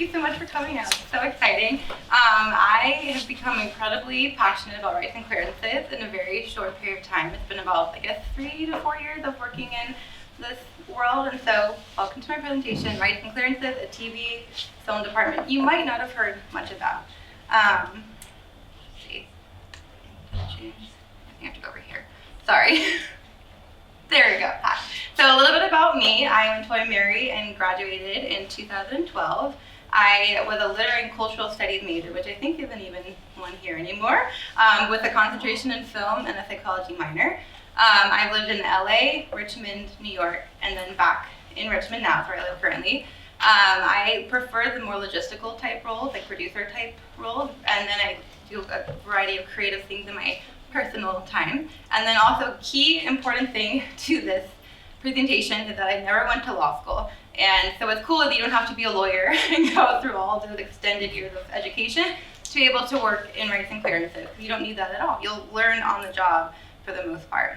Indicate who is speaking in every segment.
Speaker 1: you so much for coming out. It's so exciting. I have become incredibly passionate about rights and clearances in a very short period of time. It's been about, I guess, 3 to 4 years of working in this world, and so welcome to my presentation, Rights and Clearances, a TV film department you might not have heard much about. Let's see. I think I have to go over here. Sorry. There we go. Hi. So a little bit about me. I am Toy Mary and graduated in 2012. I was a literary and cultural studies major, which I think isn't even one here anymore, with a concentration in film and a psychology minor. I've lived in LA, Richmond, New York, and then back in Richmond now, where I live currently. I prefer the more logistical type roles, like producer type roles, and then I do a variety of creative things in my personal time. And then also, key important thing to this presentation is that I never went to law school. And so what's cool is you don't have to be a lawyer and go through all those extended years of education to be able to work in rights and clearances. You don't need that at all. You'll learn on the job for the most part.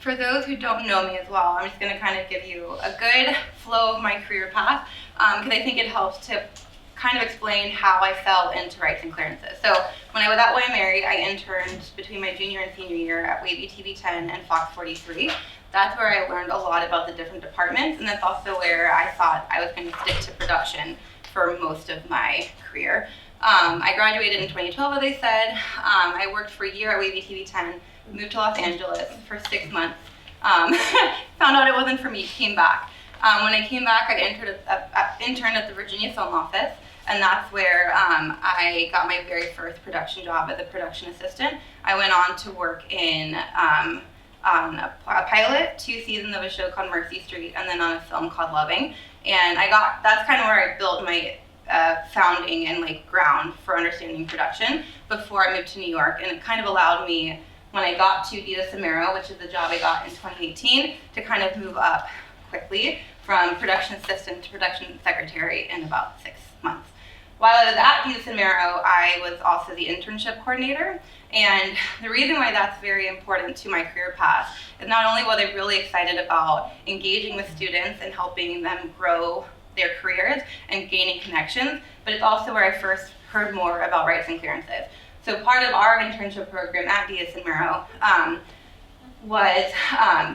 Speaker 1: For those who don't know me as well, I'm just going to kind of give you a good flow of my career path because I think it helps to kind of explain how I fell into rights and clearances. So when I was at Mary, I interned between my junior and senior year at Wavy TV 10 and Fox 43. That's where I learned a lot about the different departments, and that's also where I thought I was going to stick to production for most of my career. I graduated in 2012, as I said. I worked for a year at Wavy TV 10, moved to Los Angeles for 6 months, found out it wasn't for me, came back. When I came back, I interned at the Virginia Film Office, and that's where I got my very first production job as a production assistant. I went on to work in on a pilot, 2 seasons of a show called Mercy Street, and then on a film called Loving. And that's kind of where I built my founding and like ground for understanding production before I moved to New York. And it kind of allowed me, when I got to Dita Samero, which is the job I got in 2018, to kind of move up quickly from production assistant to production secretary in about 6 months. While I was at Dita Samero, I was also the internship coordinator. And the reason why that's very important to my career path is not only was I really excited about engaging with students and helping them grow their careers and gaining connections, but it's also where I first heard more about rights and clearances. So part of our internship program at Dita Samero was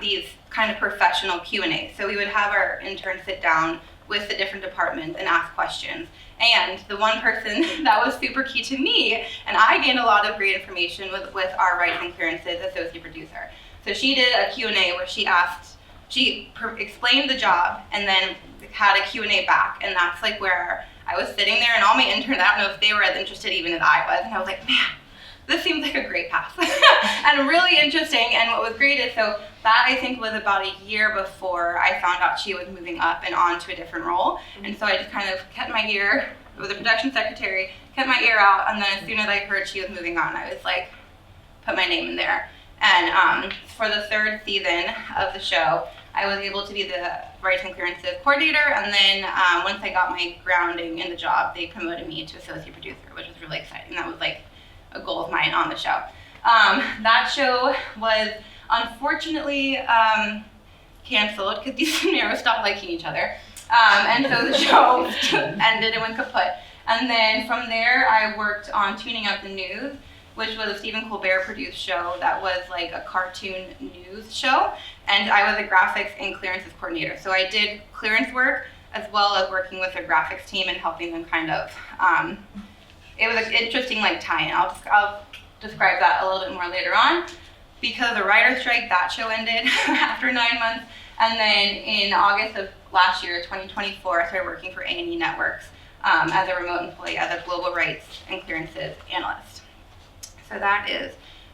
Speaker 1: these kind of professional Q&A. So we would have our interns sit down with the different departments and ask questions. And the one person that was super key to me, and I gained a lot of great information with our rights and clearances associate producer. So she did a Q&A where she explained the job and then had a Q&A back. And that's like where I was sitting there and all my interns, I don't know if they were as interested even as I was. And I was like, man, this seems like a great path and really interesting. And what was great is, so that I think was about a year before I found out she was moving up and on to a different role. And so I just kind of kept my ear, it was a production secretary, kept my ear out. And then as soon as I heard she was moving on, I was like, put my name in there. And for the 3rd season of the show, I was able to be the rights and clearances coordinator. And then once I got my grounding in the job, they promoted me to associate producer, which was really exciting. That was like a goal of mine on the show. That show was unfortunately canceled because these scenarios stopped liking each other. And so the show ended and went kaput. And then from there, I worked on Tuning Up the News, which was a Stephen Colbert produced show that was like a cartoon news show. And I was a graphics and clearances coordinator. So I did clearance work as well as working with a graphics team and helping them kind of, it was an interesting like tie-in. I'll describe that a little bit more later on. Because of the writer's strike, that show ended after 9 months. And then in August of last year, 2024, I started working for A&E Networks as a remote employee, as a global rights and clearances analyst. So that is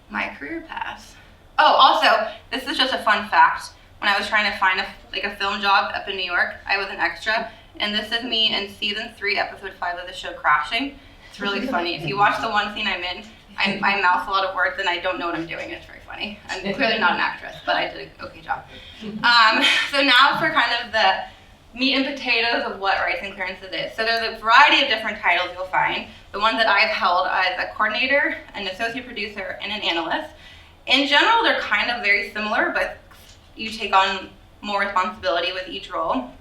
Speaker 1: my career path. Oh, also, this is just a fun fact. When I was trying to find a film job up in New York, I was an extra. And this is me in season 3, episode 5 of the show, Crashing. It's really funny. If you watch the one scene I'm in, I mouth a lot of words and I don't know what I'm doing. It's very funny. I'm clearly not an actress, but I did an okay job. So now for kind of the meat and potatoes of what rights and clearances is. So there's a variety of different titles you'll find. The ones that I've held as a coordinator, an associate producer, and an analyst. In general, they're kind of very similar, but you take on more responsibility with each role.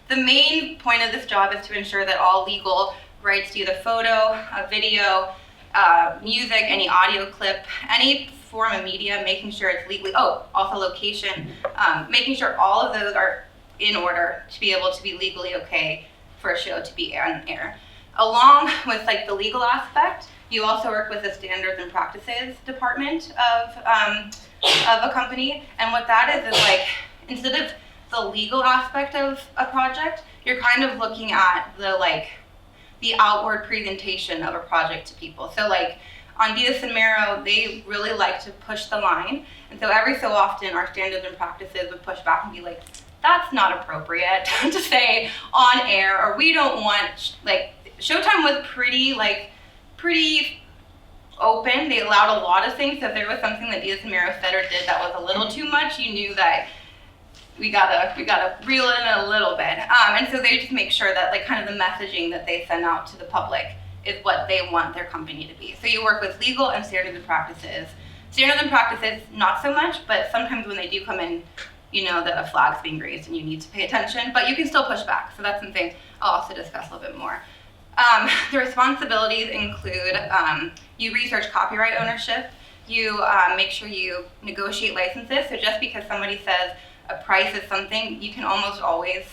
Speaker 1: The main point of this job is to ensure that all legal rights to either photo, video, music, any audio clip, any form of media, making sure it's legally, also location, making sure all of those are in order to be able to be legally okay for a show to be on air. Along with like the legal aspect, you also work with the standards and practices department of a company, and what that is like, instead of the legal aspect of a project, you're kind of looking at the outward presentation of a project to people. So like on Diaz and Mero, they really like to push the line, and so every so often our standards and practices would push back and be like, that's not appropriate to say on air, or we don't want, like, Showtime was pretty open. They allowed a lot of things, so if there was something that Diaz and Mero said or did that was a little too much, you knew that we gotta reel it in a little bit. And so they just make sure that like kind of the messaging that they send out to the public is what they want their company to be. So you work with legal and standards and practices. Standards and practices, not so much, but sometimes when they do come in, you know that a flag's being raised and you need to pay attention, but you can still push back. So that's something I'll also discuss a little bit more. The responsibilities include you research copyright ownership, you make sure you negotiate licenses. So just because somebody says a price is something, you can almost always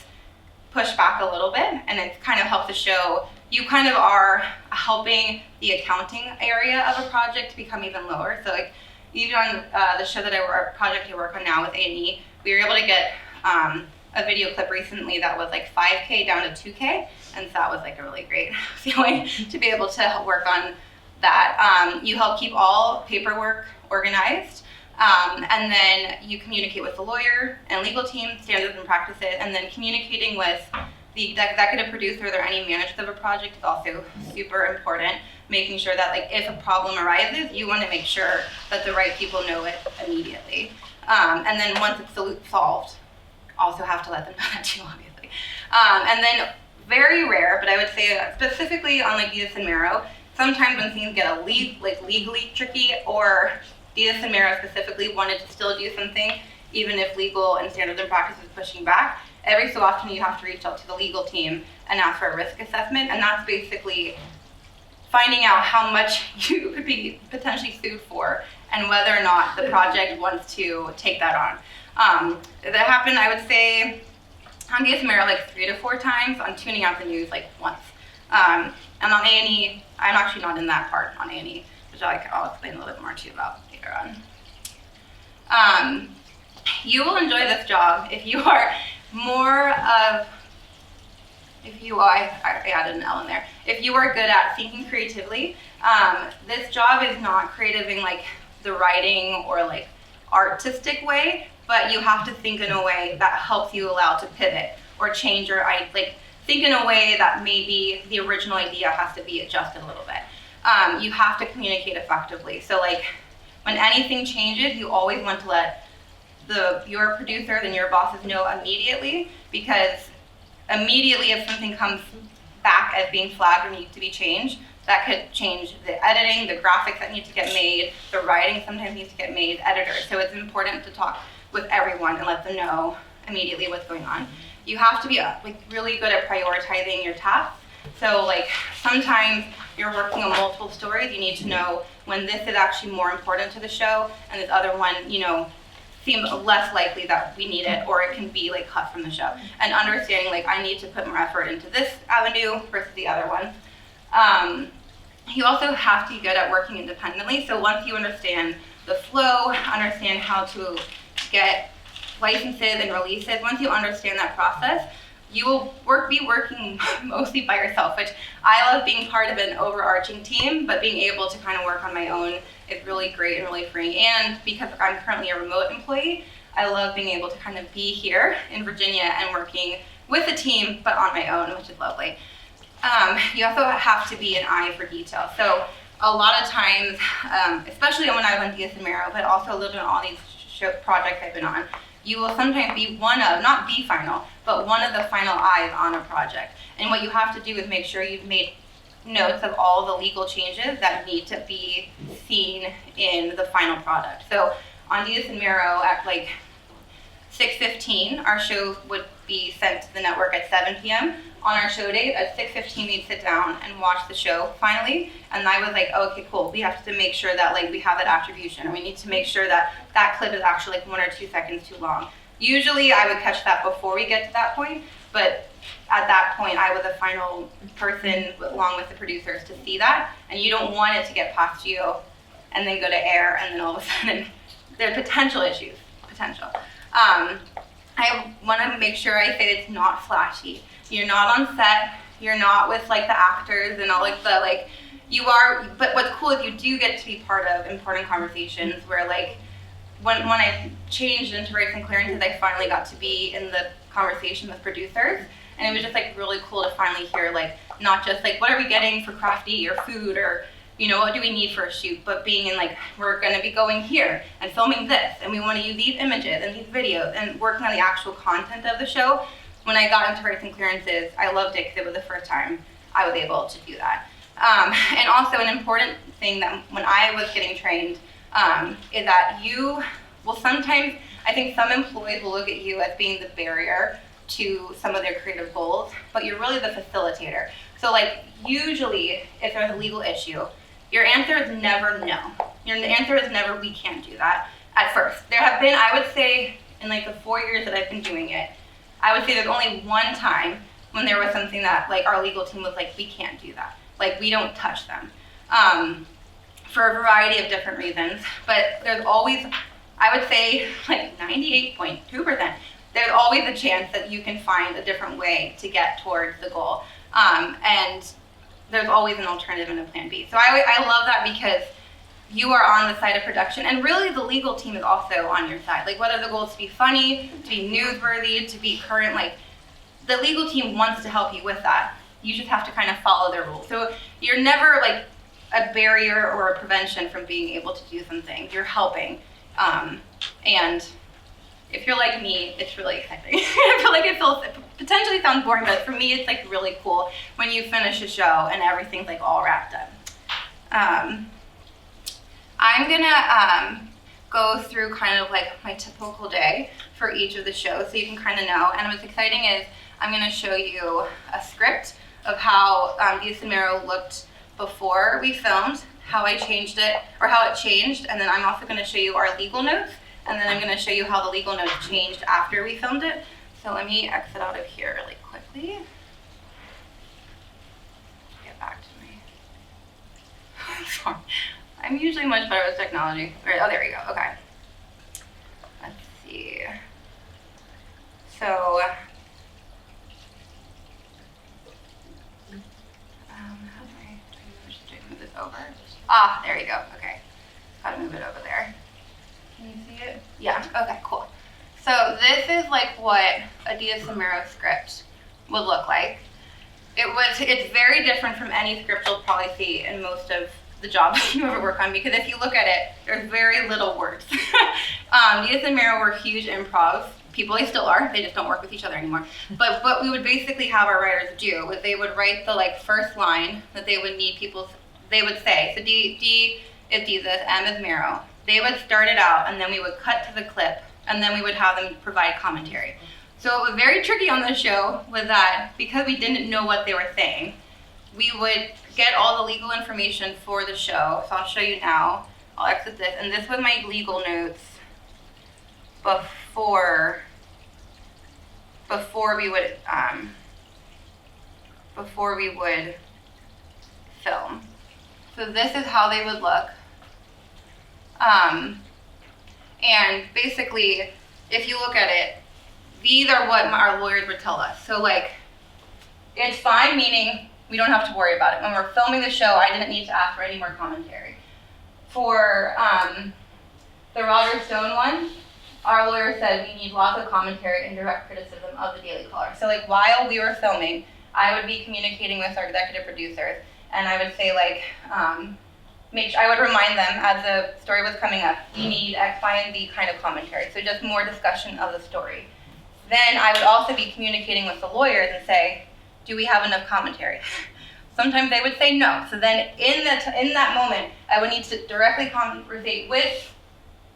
Speaker 1: push back a little bit, and it kind of helps the show. You kind of are helping the accounting area of a project to become even lower. So like even on the show that project I work on now with A&E, we were able to get a video clip recently that was like 5K down to 2K, and so that was like a really great feeling to be able to help work on that. You help keep all paperwork organized, and then you communicate with the lawyer and legal team, standards and practices, and then communicating with the executive producer or any managers of a project is also super important, making sure that like if a problem arises, you want to make sure that the right people know it immediately. And then once it's solved, also have to let them know that too, obviously. And then very rare, but I would say specifically on like Diaz and Mero, sometimes when things get legally tricky, or Diaz and Mero specifically wanted to still do something, even if legal and standards and practices is pushing back, every so often you have to reach out to the legal team and ask for a risk assessment, and that's basically finding out how much you could be potentially sued for and whether or not the project wants to take that on. That happened, I would say, on Diaz and Mero like 3 to 4 times, on tuning out the news like once. And on A&E, I'm actually not in that part on A&E, which I'll explain a little bit more to you about later on. You will enjoy this job if you are I added an L in there. If you are good at thinking creatively, this job is not creative in like the writing or like artistic way, but you have to think in a way that helps you allow to pivot or change your, think in a way that maybe the original idea has to be adjusted a little bit. You have to communicate effectively. So like when anything changes, you always want to let your producers and your bosses know immediately, because immediately if something comes back as being flagged or needs to be changed, that could change the editing, the graphics that need to get made, the writing sometimes needs to get made, editors. So it's important to talk with everyone and let them know immediately what's going on. You have to be really good at prioritizing your tasks. So like sometimes you're working on multiple stories, you need to know when this is actually more important to the show and this other one, seems less likely that we need it, or it can be like cut from the show. And understanding like I need to put more effort into this avenue versus the other one. You also have to be good at working independently. So once you understand the flow, understand how to get licenses and releases, once you understand that process, you will be working mostly by yourself, which I love being part of an overarching team, but being able to kind of work on my own is really great and really freeing. And because I'm currently a remote employee, I love being able to kind of be here in Virginia and working with a team, but on my own, which is lovely. You also have to be an eye for detail. So a lot of times, especially when I was on Diaz and Mero, but also a little bit on all these projects I've been on, you will sometimes be not the final, but one of the final eyes on a project. And what you have to do is make sure you've made notes of all the legal changes that need to be seen in the final product. So on Diaz and Mero, 6:15, our show would be sent to the network at 7 p.m. On our show date, at 6:15, we'd sit down and watch the show finally. And I was like, oh, okay, cool. We have to make sure that like we have that attribution, and we need to make sure that that clip is actually like 1 or 2 seconds too long. Usually I would catch that before we get to that point, but at that point I was the final person along with the producers to see that, and you don't want it to get past you and then go to air, and then all of a sudden there are potential issues. I want to make sure I say it's not flashy. You're not on set. You're not with like the actors and all like the like. You are, but what's cool is you do get to be part of important conversations where like when I changed into Rights and Clearances, I finally got to be in the conversation with producers, and it was just like really cool to finally hear like not just like what are we getting for crafty or food or what do we need for a shoot, but being in like, we're gonna be going here and filming this, and we wanna use these images and these videos, and working on the actual content of the show. When I got into Rights and Clearances, I loved it because it was the first time I was able to do that. And also an important thing that when I was getting trained is that you will sometimes, I think some employees will look at you as being the barrier to some of their creative goals, but you're really the facilitator. So like usually if there's a legal issue, your answer is never no. Your answer is never we can't do that at first. There have been, I would say, in like the 4 years that I've been doing it, I would say there's only one time when there was something that like our legal team was like, we can't do that. Like we don't touch them. For a variety of different reasons, but there's always, I would say like 98.2%, there's always a chance that you can find a different way to get towards the goal. And there's always an alternative and a plan B. So I love that because you are on the side of production, and really the legal team is also on your side. Like whether the goal is to be funny, to be newsworthy, to be current, like the legal team wants to help you with that. You just have to kind of follow their rules. So you're never like a barrier or a prevention from being able to do something. You're helping. And if you're like me, it's really exciting. I feel like it potentially sounds boring, but for me, it's like really cool when you finish a show and everything's like all wrapped up. I'm gonna go through kind of like my typical day for each of the shows so you can kind of know. And what's exciting is I'm gonna show you a script of how Diaz and Mero looked before we filmed, how I changed it, or how it changed, and then I'm also gonna show you our legal notes, and then I'm going to show you how the legal notes changed after we filmed it. So let me exit out of here really quickly. Get back to me. Sorry. I'm usually much better with technology. Oh, there we go. Okay. Let's see. So, how do I move this over? Ah, there you go. Okay. Got to move it over there. Can you see it? Yeah, okay, cool. So this is like what a Diaz and Mero script would look like. It's very different from any script you'll probably see in most of the jobs you ever work on, because if you look at it, there's very little words. Diaz and Mero were huge improv people. They still are, they just don't work with each other anymore. But what we would basically have our writers do was they would write the like first line that they would need people, they would say, so D is Diaz, M is Mero. They would start it out, and then we would cut to the clip, and then we would have them provide commentary. So what was very tricky on this show was that because we didn't know what they were saying, we would get all the legal information for the show. So I'll show you now. I'll exit this, and this was my legal notes before we would film. So this is how they would look. And basically, if you look at it, these are what our lawyers would tell us. So like, it's fine, meaning we don't have to worry about it. When we're filming the show, I didn't need to ask for any more commentary. For the Roger Stone one, our lawyer said we need lots of commentary and direct criticism of the Daily Caller. So like, while we were filming, I would be communicating with our executive producers, and I would say like, I would remind them as the story was coming up, you need X, Y, and Z kind of commentary. So just more discussion of the story. Then I would also be communicating with the lawyers and say, do we have enough commentary? Sometimes they would say no. So then in that moment, I would need to directly conversate with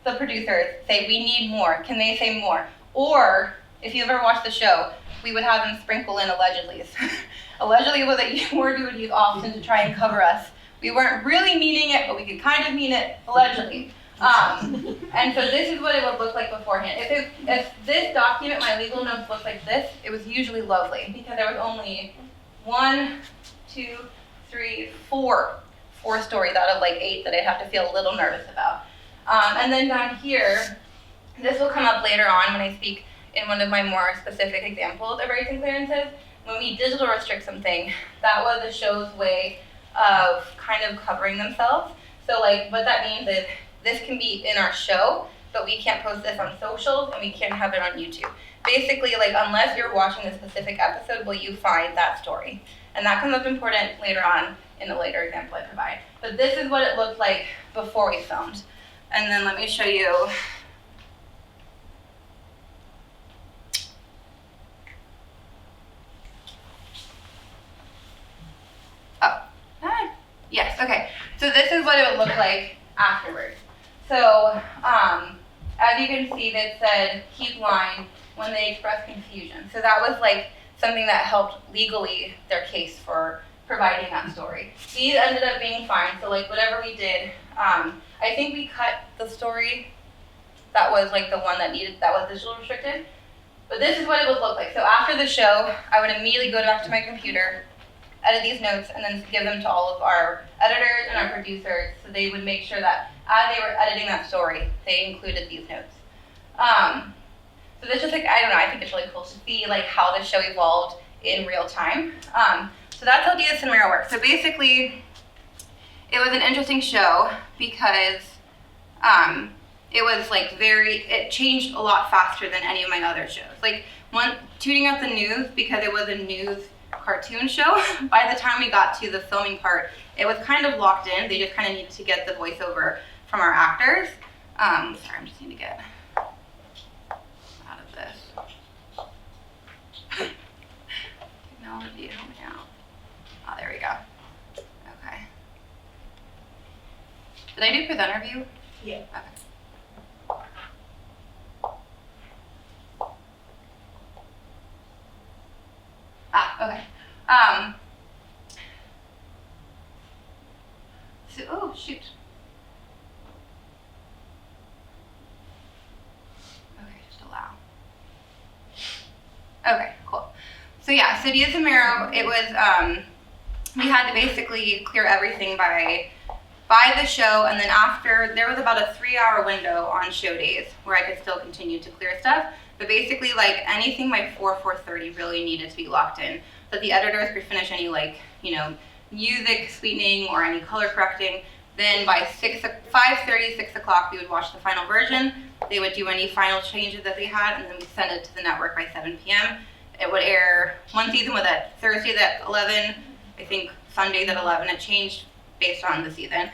Speaker 1: the producers, say we need more. Can they say more? Or if you've ever watched the show, we would have them sprinkle in allegedly. Allegedly was a word we would use often to try and cover us. We weren't really meaning it, but we could kind of mean it allegedly. And so this is what it would look like beforehand. If this document, my legal notes, looked like this, it was usually lovely because there was only 1, 2, 3, 4 stories out of like 8 that I'd have to feel a little nervous about. And then down here, this will come up later on when I speak in one of my more specific examples of rights and clearances. When we digital restrict something, that was the show's way of kind of covering themselves. So like what that means is this can be in our show, but we can't post this on socials and we can't have it on YouTube. Basically, like unless you're watching a specific episode, will you find that story? And that comes up important later on in a later example I provide. But this is what it looked like before we filmed. And then let me show you. Yes, okay. So this is what it would look like afterwards. So as you can see, that said keep line when they express confusion. So that was like something that helped legally their case for providing that story. These ended up being fine. So like whatever we did, I think we cut the story that was like the one that was digital restricted. But this is what it would look like. So after the show, I would immediately go back to my computer, edit these notes, and then give them to all of our editors and our producers so they would make sure that as they were editing that story, they included these notes. So this is like, I don't know, I think it's really cool to see like how the show evolved in real time. So that's how Diaz and Mero works. So basically, it was an interesting show because it was like it changed a lot faster than any of my other shows. Like tuning out the news, because it was a news cartoon show, by the time we got to the filming part, it was kind of locked in. They just kind of needed to get the voiceover from our actors. Sorry, I'm just need to get out of this. Technology, help me out. Oh, there we go. Okay. Did I do presenter view?
Speaker 2: Yeah.
Speaker 1: Okay. Okay. So, oh, shoot. Okay, just allow. Okay, cool. So yeah, so Diaz and Mero, it was, we had to basically clear everything by the show, and then after, there was about a 3-hour window on show days where I could still continue to clear stuff. But basically, like anything by 4:30 really needed to be locked in. So the editors could finish any music sweetening or any color correcting. Then by 5:30, 6 o'clock, we would watch the final version. They would do any final changes that they had, and then we send it to the network by 7 p.m. It would air, one season was at Thursdays at 11, I think Sundays at 11. It changed based on the season.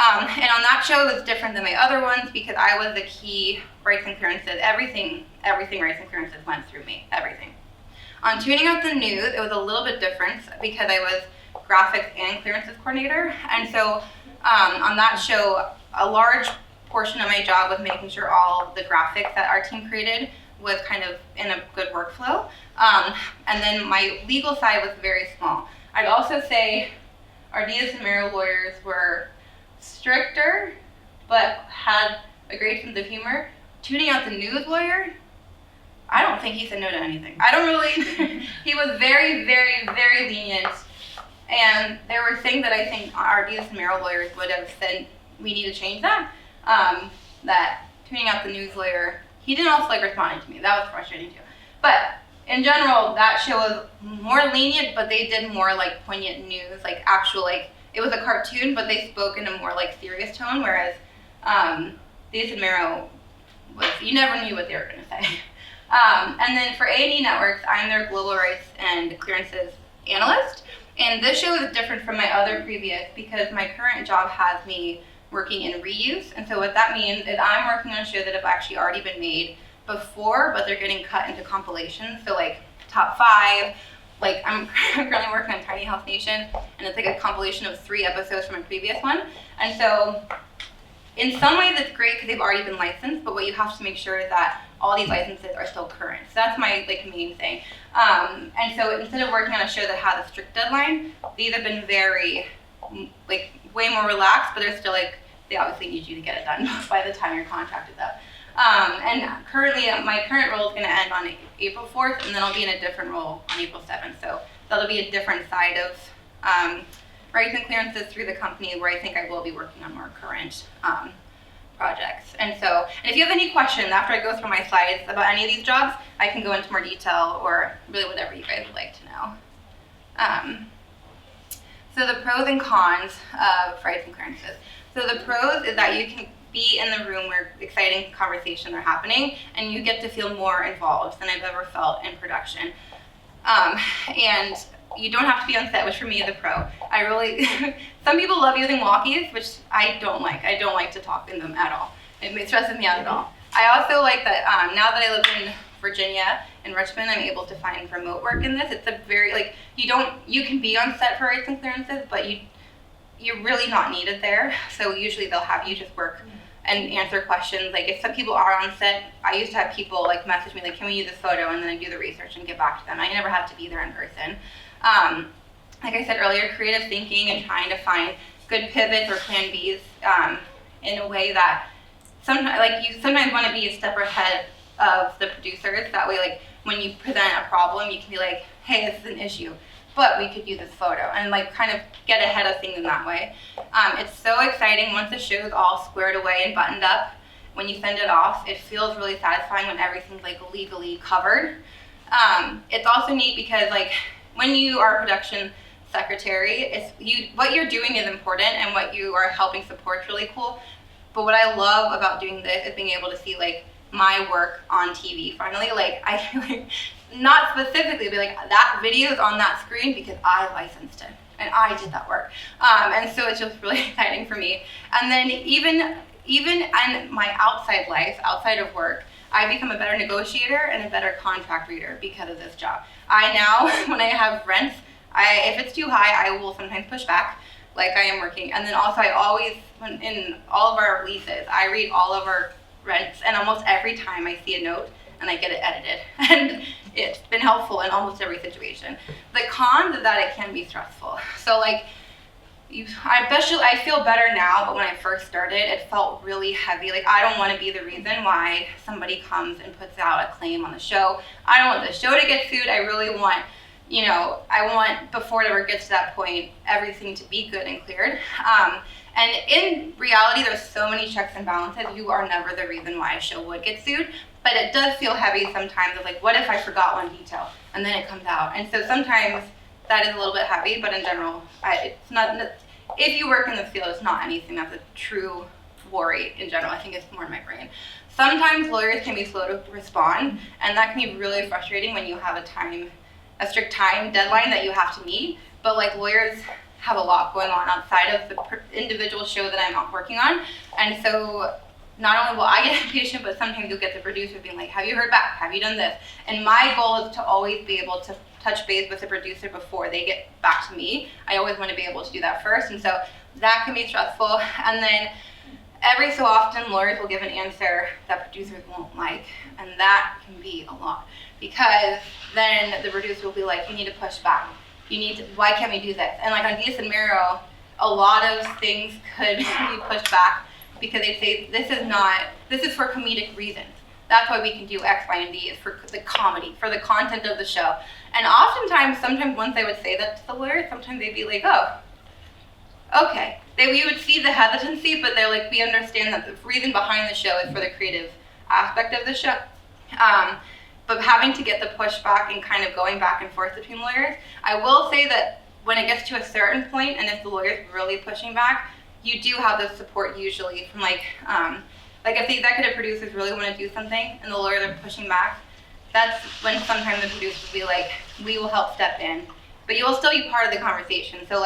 Speaker 1: And on that show, it was different than my other ones because I was the key rights and clearances. Everything rights and clearances went through me, everything. On tuning out the news, it was a little bit different because I was graphics and clearances coordinator. And so on that show, a large portion of my job was making sure all the graphics that our team created was kind of in a good workflow. And then my legal side was very small. I'd also say our Diaz and Mero lawyers were stricter, but had a great sense of humor. Tuning out the news lawyer, I don't think he said no to anything. I don't really, he was very, very, very lenient. And there were things that I think our Diaz and Mero lawyers would have said, we need to change that. That tuning out the news lawyer, he didn't also like responding to me. That was frustrating too. But in general, that show was more lenient, but they did more like poignant news, like actual, like, it was a cartoon, but they spoke in a more like serious tone, whereas Diaz and Mero was, you never knew what they were going to say. And then for A&E Networks, I'm their global rights and clearances analyst. And this show is different from my other previous because my current job has me working in reuse. And so what that means is I'm working on shows that have actually already been made before, but they're getting cut into compilations. So like top 5, like I'm currently working on Tiny House Nation, and it's like a compilation of 3 episodes from a previous one. And so in some ways it's great because they've already been licensed, but what you have to make sure is that all these licenses are still current. So that's my main thing. And so instead of working on a show that has a strict deadline, these have been very way more relaxed, but they're still they obviously need you to get it done by the time your contract is up. And currently, my current role is going to end on April 4th, and then I'll be in a different role on April 7th. So that'll be a different side of rights and clearances through the company, where I think I will be working on more current projects. And if you have any questions after I go through my slides about any of these jobs, I can go into more detail, or really whatever you guys would like to know. So the pros and cons of rights and clearances. So the pros is that you can be in the room where exciting conversations are happening, and you get to feel more involved than I've ever felt in production. And you don't have to be on set, which for me is a pro. I really, some people love using walkies, which I don't like. I don't like to talk in them at all. It stresses me out at all. I also like that now that I live in Virginia and Richmond, I'm able to find remote work in this. It's a very, you can be on set for rights and clearances, but you're really not needed there. So usually they'll have you just work and answer questions. If some people are on set, I used to have people message me can we use this photo, and then I do the research and get back to them. I never had to be there in person. Like I said earlier, creative thinking and trying to find good pivots or plan Bs in a way that you sometimes want to be a step ahead of the producers. That way, when you present a problem, you can be like, hey, this is an issue, but we could use this photo, and kind of get ahead of things in that way. It's so exciting once the show's all squared away and buttoned up. When you send it off, it feels really satisfying when everything's legally covered. It's also neat because when you are a production secretary, what you're doing is important, and what you are helping support is really cool. But what I love about doing this is being able to see my work on TV finally. I not specifically be that video is on that screen because I licensed it and I did that work. And so it's just really exciting for me. And then even in my outside life, outside of work, I become a better negotiator and a better contract reader because of this job. I now, when I have rents, if it's too high, I will sometimes push back I am working. And then also I always, in all of our leases, I read all of our rents, and almost every time I see a note and I get it edited. And it's been helpful in almost every situation. The cons is that it can be stressful. So I feel better now, but when I first started, it felt really heavy. I don't want to be the reason why somebody comes and puts out a claim on the show. I don't want the show to get sued. I really want, before it ever gets to that point, everything to be good and cleared. And in reality, there's so many checks and balances. You are never the reason why a show would get sued, but it does feel heavy sometimes of what if I forgot one detail and then it comes out? And so sometimes that is a little bit heavy, but in general, it's not. If you work in this field, it's not anything that's a true worry in general. I think it's more in my brain. Sometimes lawyers can be slow to respond, and that can be really frustrating when you have a strict time deadline that you have to meet. But lawyers have a lot going on outside of the individual show that I'm working on, and so not only will I get impatient, but sometimes you'll get the producer being have you heard back? Have you done this? And my goal is to always be able to touch base with the producer before they get back to me. I always want to be able to do that first, and so that can be stressful. And then every so often, lawyers will give an answer that producers won't like, and that can be a lot, because then the producer will be you need to push back. Why can't we do this? And on Diaz and Mero, a lot of things could be pushed back because they say this is for comedic reasons. That's why we can do X, Y, and D. It's for the comedy, for the content of the show. And sometimes once they would say that to the lawyer, sometimes they'd be oh, okay. We would see the hesitancy, but they're we understand that the reason behind the show is for the creative aspect of the show. But having to get the pushback and kind of going back and forth between lawyers, I will say that when it gets to a certain point, and if the lawyer's really pushing back, you do have the support usually from if the executive producers really want to do something and the lawyers are pushing back, that's when sometimes the producers will be we will help step in, but you will still be part of the conversation. So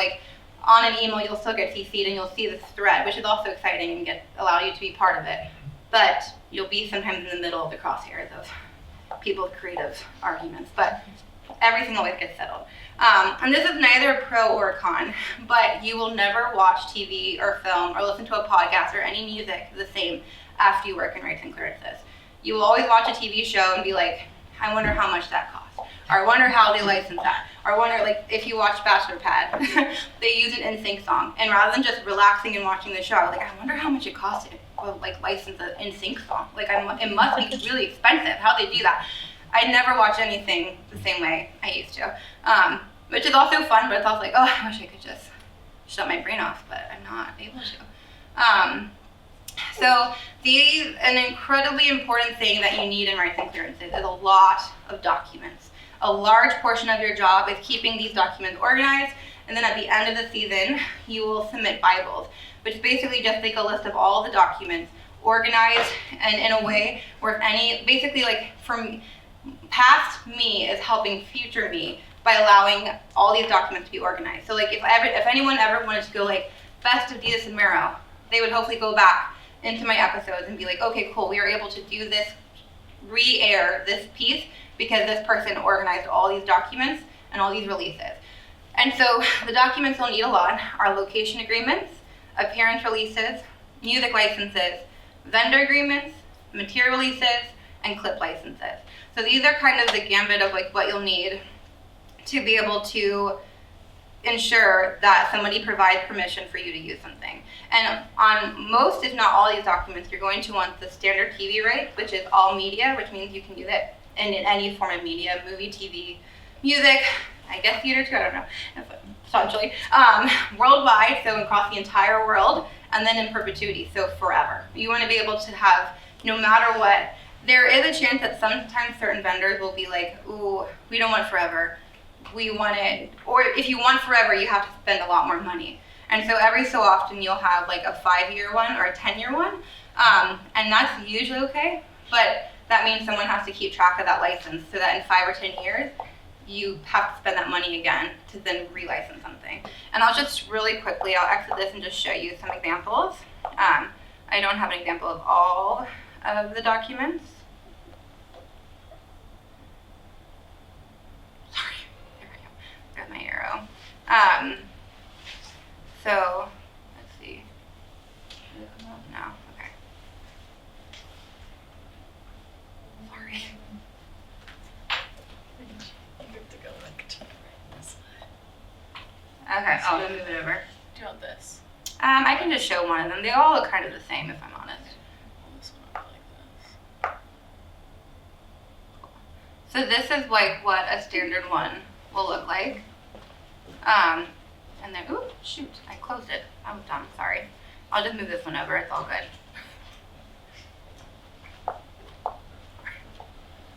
Speaker 1: on an email, you'll still get CC'd and you'll see this thread, which is also exciting and allow you to be part of it. But you'll be sometimes in the middle of the crosshairs of people's creative arguments. But everything always gets settled. And this is neither a pro or a con, but you will never watch TV or film or listen to a podcast or any music the same after you work in rights and clearances. You will always watch a TV show and be like, I wonder how much that costs, or I wonder how they license that, or I wonder, like, if you watch Bachelor Pad, they use an NSYNC song, and rather than just relaxing and watching the show, I was like, I wonder how much it costs to like license an NSYNC song. Like, it must be really expensive. How they do that? I never watch anything the same way I used to, which is also fun, but it's also like, oh, I wish I could just shut my brain off, but I'm not able to. So an incredibly important thing that you need in rights and clearances is a lot of documents. A large portion of your job is keeping these documents organized, and then at the end of the season, you will submit Bibles, which is basically just like a list of all the documents organized and in a way where basically like from past me is helping future me by allowing all these documents to be organized. So like if anyone ever wanted to go like best of Diaz and Mero, they would hopefully go back into my episodes and be like, okay, cool, we were able to do this, re-air this piece because this person organized all these documents and all these releases. And so the documents you'll need a lot are location agreements, appearance releases, music licenses, vendor agreements, material releases, and clip licenses. So these are kind of the gambit of like what you'll need to be able to ensure that somebody provides permission for you to use something. And on most, if not all these documents, you're going to want the standard TV rights, which is all media, which means you can use it in any form of media, movie, TV, music, I guess theater too, I don't know, essentially. Worldwide, so across the entire world, and then in perpetuity, so forever. You want to be able to have, no matter what, there is a chance that sometimes certain vendors will be like, ooh, we don't want forever. We want it, or if you want forever, you have to spend a lot more money. And so every so often you'll have like a 5-year one or a 10-year one, and that's usually okay, but that means someone has to keep track of that license so that in 5 or 10 years, you have to spend that money again to then relicense something. And I'll just really quickly, I'll exit this and just show you some examples. I don't have an example of all of the documents. Sorry, there we go, there's my arrow. So, let's see. No, okay. Sorry. Okay, I'll move it over.
Speaker 2: Do you want this?
Speaker 1: I can just show one of them. They all look kind of the same, if I'm honest.
Speaker 2: This one like this.
Speaker 1: So this is like what a standard one will look like. And then, ooh, shoot, I closed it. I was dumb, sorry. I'll just move this one over, it's all good.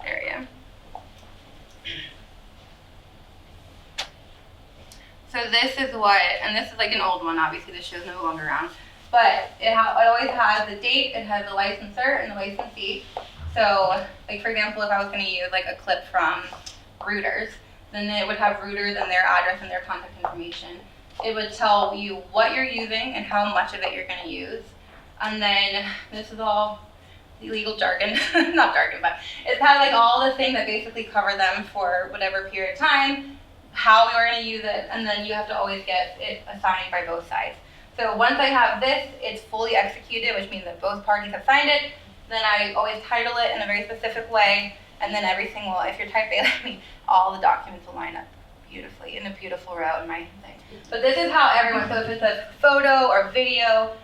Speaker 1: There we go. So this is what, and this is like an old one, obviously this show's no longer around, but it always has the date, it has the licensor and the licensee. So, like for example, if I was going to use like a clip from Reuters, then it would have Reuters and their address and their contact information. It would tell you what you're using and how much of it you're going to use. And then this is all legal jargon, not jargon, but it has like all the things that basically cover them for whatever period of time, how we are going to use it, and then you have to always get it assigned by both sides. So once I have this, it's fully executed, which means that both parties have signed it. Then I always title it in a very specific way, and then everything will, if you're type A like me, all the documents will line up beautifully in a beautiful row in my thing. But this is how everyone, so if it's a photo or video,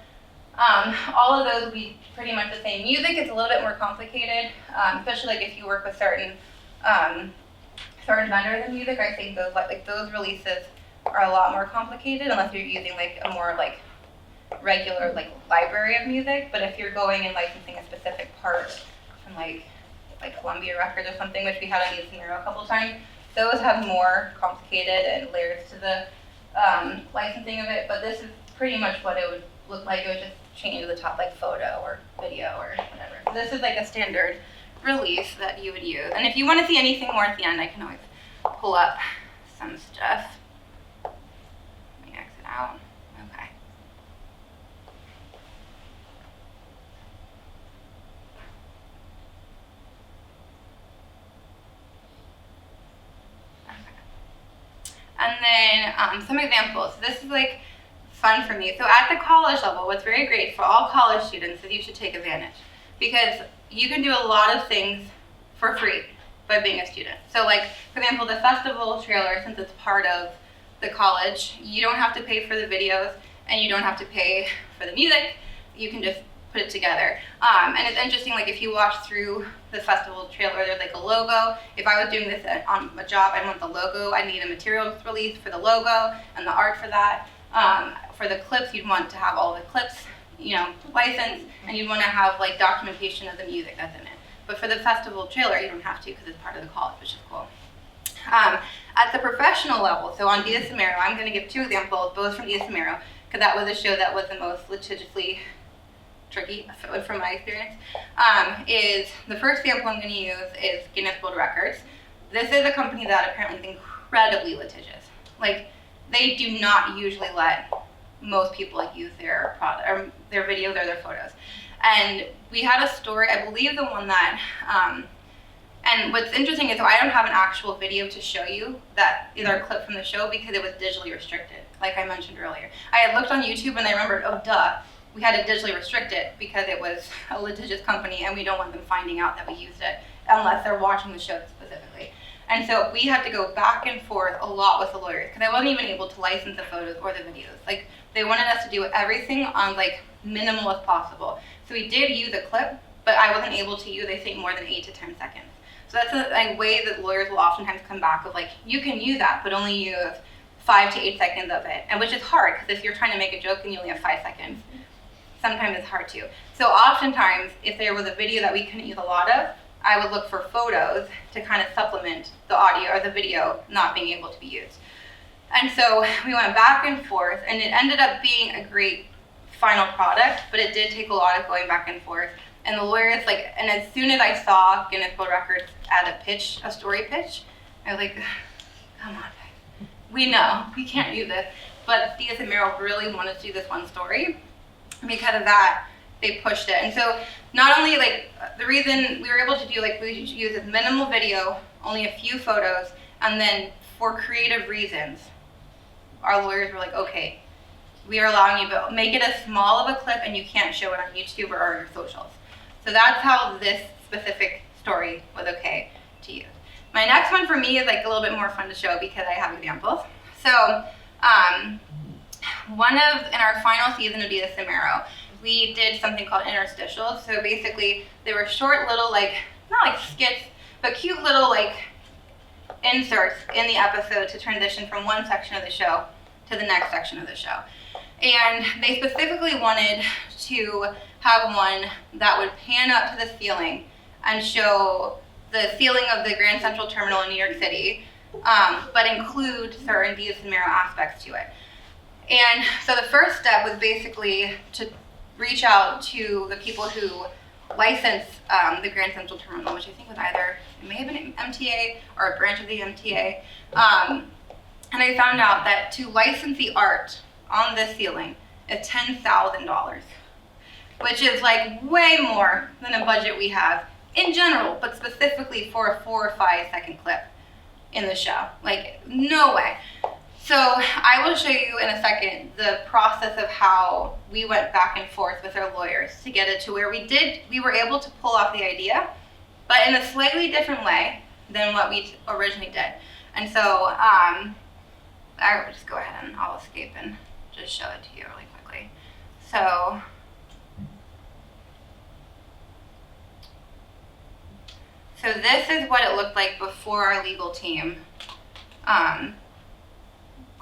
Speaker 1: all of those will be pretty much the same. Music is a little bit more complicated, especially like if you work with certain vendors in music. I think those releases are a lot more complicated unless you're using like a more like regular like library of music. But if you're going and licensing a specific part from like Columbia Records or something, which we had on Diaz a couple times, those have more complicated and layers to the licensing of it. But this is pretty much what it would look like. It would just change the top like photo or video or whatever. So this is like a standard release that you would use. And if you want to see anything more at the end, I can always pull up some stuff. Let me exit out. Okay. And then some examples. This is like fun for me. So at the college level, what's very great for all college students is you should take advantage, because you can do a lot of things for free by being a student. So like, for example, the festival trailer, since it's part of the college, you don't have to pay for the videos and you don't have to pay for the music. You can just put it together. And it's interesting, like if you watch through the festival trailer, there's like a logo. If I was doing this on a job, I want the logo. I need a materials release for the logo and the art for that. For the clips, you'd want to have all the clips, licensed, and you'd want to have like documentation of the music that's in it. But for the festival trailer, you don't have to, because it's part of the college, which is cool. At the professional level, so on Dia Samaro, I'm going to give 2 examples, both from Dia Samaro, because that was a show that was the most litigiously tricky from my experience. Is the first example I'm going to use is Guinness World Records. This is a company that apparently is incredibly litigious. Like, they do not usually let most people use their product or their videos or their photos. And we had a story, I believe the one that, and what's interesting is I don't have an actual video to show you that is our clip from the show, because it was digitally restricted, like I mentioned earlier. I had looked on YouTube and I remembered, oh duh, we had to digitally restrict it because it was a litigious company and we don't want them finding out that we used it unless they're watching the show specifically. And so we had to go back and forth a lot with the lawyers, because I wasn't even able to license the photos or the videos. Like, they wanted us to do everything on like minimal as possible. So we did use a clip, but I wasn't able to use, I think, more than 8 to 10 seconds. So that's a way that lawyers will oftentimes come back with like, you can use that, but only use 5 to 8 seconds of it. And which is hard, because if you're trying to make a joke and you only have 5 seconds, sometimes it's hard to. So oftentimes, if there was a video that we couldn't use a lot of, I would look for photos to kind of supplement the audio or the video not being able to be used. And so we went back and forth, and it ended up being a great final product, but it did take a lot of going back and forth. And the lawyers, and as soon as I saw Guinness World Records add a story pitch, I was like, come on, we know, we can't do this. But Dia Samaro really wanted to do this one story. Because of that, they pushed it. And so not only the reason we were able to do we use this minimal video, only a few photos, and then for creative reasons, our lawyers were like, okay, we are allowing you, but make it as small of a clip and you can't show it on YouTube or your socials. So that's how this specific story was okay to use. My next one for me is a little bit more fun to show because I have examples. So in our final season of Dia Samaro, we did something called interstitials. So basically, they were short little not skits, but cute little inserts in the episode to transition from one section of the show to the next section of the show. And they specifically wanted to have one that would pan up to the ceiling and show the ceiling of the Grand Central Terminal in New York City, but include certain Dia Samaro aspects to it. And so the first step was basically to reach out to the people who license the Grand Central Terminal, which I think was it may have been MTA or a branch of the MTA. And I found out that to license the art on this ceiling is $10,000, which is way more than a budget we have in general, but specifically for a 4 or 5 second clip in the show. No way. So I will show you in a second the process of how we went back and forth with our lawyers to get it to where we were able to pull off the idea, but in a slightly different way than what we originally did. And so I will just go ahead and I'll escape and just show it to you really quickly. So this is what it looked like before our legal team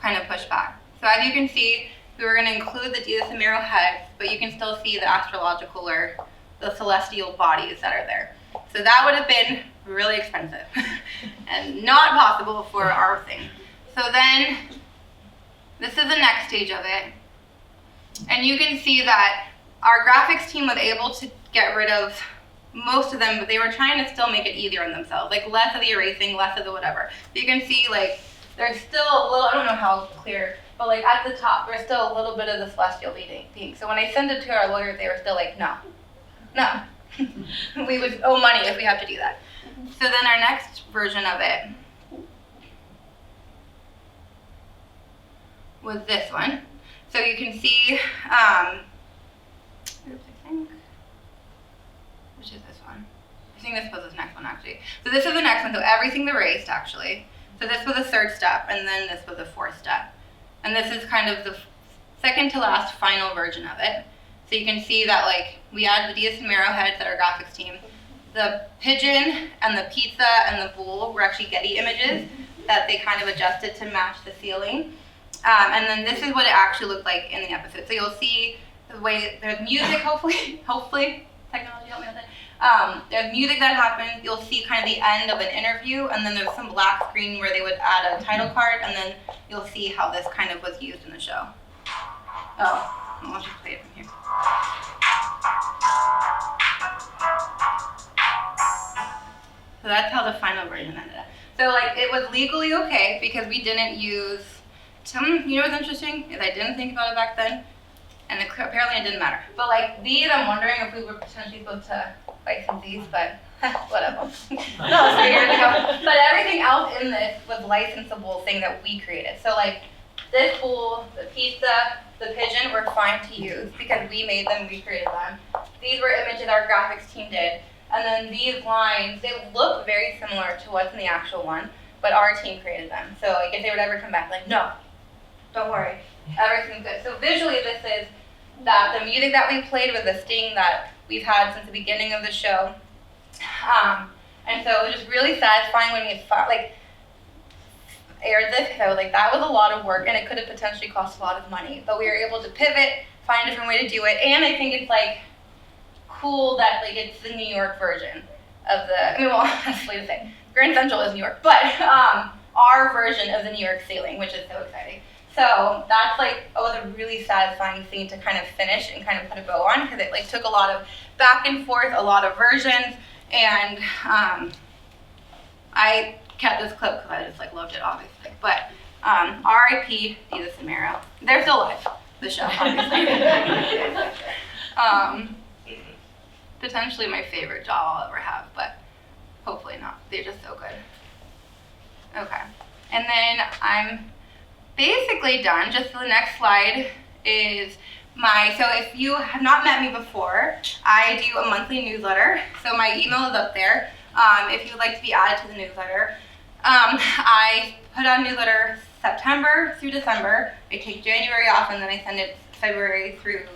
Speaker 1: kind of pushed back. So as you can see, we were going to include the Dia Samaro heads, but you can still see the astrological or the celestial bodies that are there. So that would have been really expensive and not possible for our thing. So then this is the next stage of it. And you can see that our graphics team was able to get rid of most of them, but they were trying to still make it easier on themselves, less of the erasing, less of the whatever. So you can see there's still a little, I don't know how clear, but at the top, there's still a little bit of the celestial being. So when I sent it to our lawyers, they were still no. We would owe money if we have to do that. So then our next version of it was this one. So you can see, oops, I think, which is this one? I think this was this next one actually. So this is the next one, so everything's erased actually. So this was the third step, and then this was the fourth step. And this is kind of the second to last final version of it. So you can see that like we added the Diaz and Mero heads that our graphics team. The pigeon and the pizza and the bull were actually Getty images that they kind of adjusted to match the ceiling. And then this is what it actually looked like in the episode. So you'll see the way there's music, hopefully, technology help me with it. There's music that happens. You'll see kind of the end of an interview, and then there's some black screen where they would add a title card, and then you'll see how this kind of was used in the show. Oh, I'll just play it from here. So that's how the final version ended up. So like it was legally okay because we didn't use you know what's interesting is I didn't think about it back then, and apparently it didn't matter. But like these, I'm wondering if we were potentially supposed to license these, but whatever. No, 3 years ago. But everything else in this was licensable thing that we created. So like this bull, the pizza, the pigeon were fine to use because we made them, we created them. These were images our graphics team did. And then these lines, they look very similar to what's in the actual one, but our team created them. So like if they would ever come back, like, no, don't worry, everything's good. So visually this is that the music that we played with the sting that we've had since the beginning of the show. And so it was just really satisfying when we like aired this, because I was like, that was a lot of work and it could have potentially cost a lot of money. But we were able to pivot, find a different way to do it, and I think it's like cool that like it's the New York version of the, I mean, well, that's silly to say, Grand Central is New York, but our version of the New York ceiling, which is so exciting. So that's like, it was a really satisfying scene to kind of finish and kind of put a bow on, because it like took a lot of back and forth, a lot of versions, and I kept this clip because I just like loved it, obviously. But R.I.P. Diaz and Mero. They're still alive, the show, obviously. Potentially my favorite job I'll ever have, but hopefully not. They're just so good. Okay, and then I'm basically done. Just the next slide is so if you have not met me before, I do a monthly newsletter. So my email is up there. If you would like to be added to the newsletter. I put out a newsletter September through December. I take January off and then I send it February through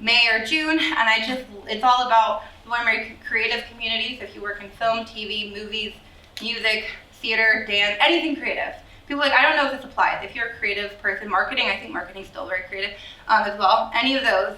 Speaker 1: May or June, and it's all about the William creative community. So if you work in film, TV, movies, music, theater, dance, anything creative. People are like, I don't know if this applies. If you're a creative person, marketing, I think marketing is still very creative as well. Any of those,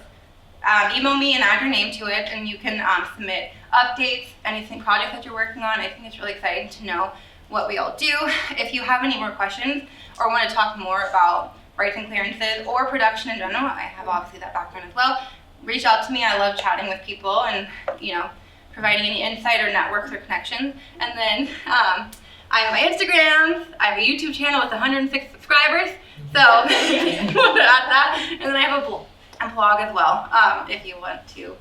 Speaker 1: email me and add your name to it, and you can submit updates, anything, projects that you're working on. I think it's really exciting to know what we all do. If you have any more questions or want to talk more about rights and clearances or production in general, I have obviously that background as well. Reach out to me. I love chatting with people and, you know, providing any insight or networks or connections. And then I have my Instagrams. I have a YouTube channel with 106 subscribers. So if you want to add that. And then I have a blog as well if you want to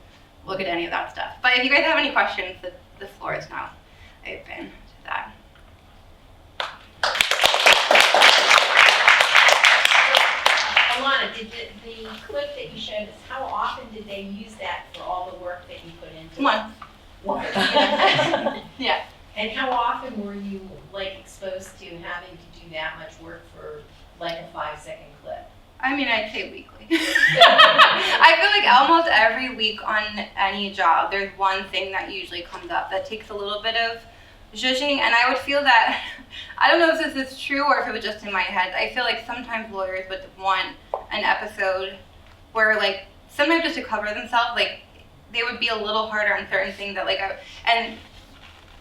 Speaker 1: look at any of that stuff. But if you guys have any questions, the floor is now open to that.
Speaker 3: Alanna, did the clip that you showed us, how often did they use that for all the work that you put into it? Once.
Speaker 1: Yeah.
Speaker 3: And how often were you like exposed to having to do that much work for like a 5-second clip? I
Speaker 1: mean, I'd say weekly. I feel like almost every week on any job, there's one thing that usually comes up that takes a little bit of zhuzhing, and I would feel that, I don't know if this is true or if it was just in my head, I feel like sometimes lawyers would want an episode where like, sometimes just to cover themselves, like they would be a little harder on certain things that like, and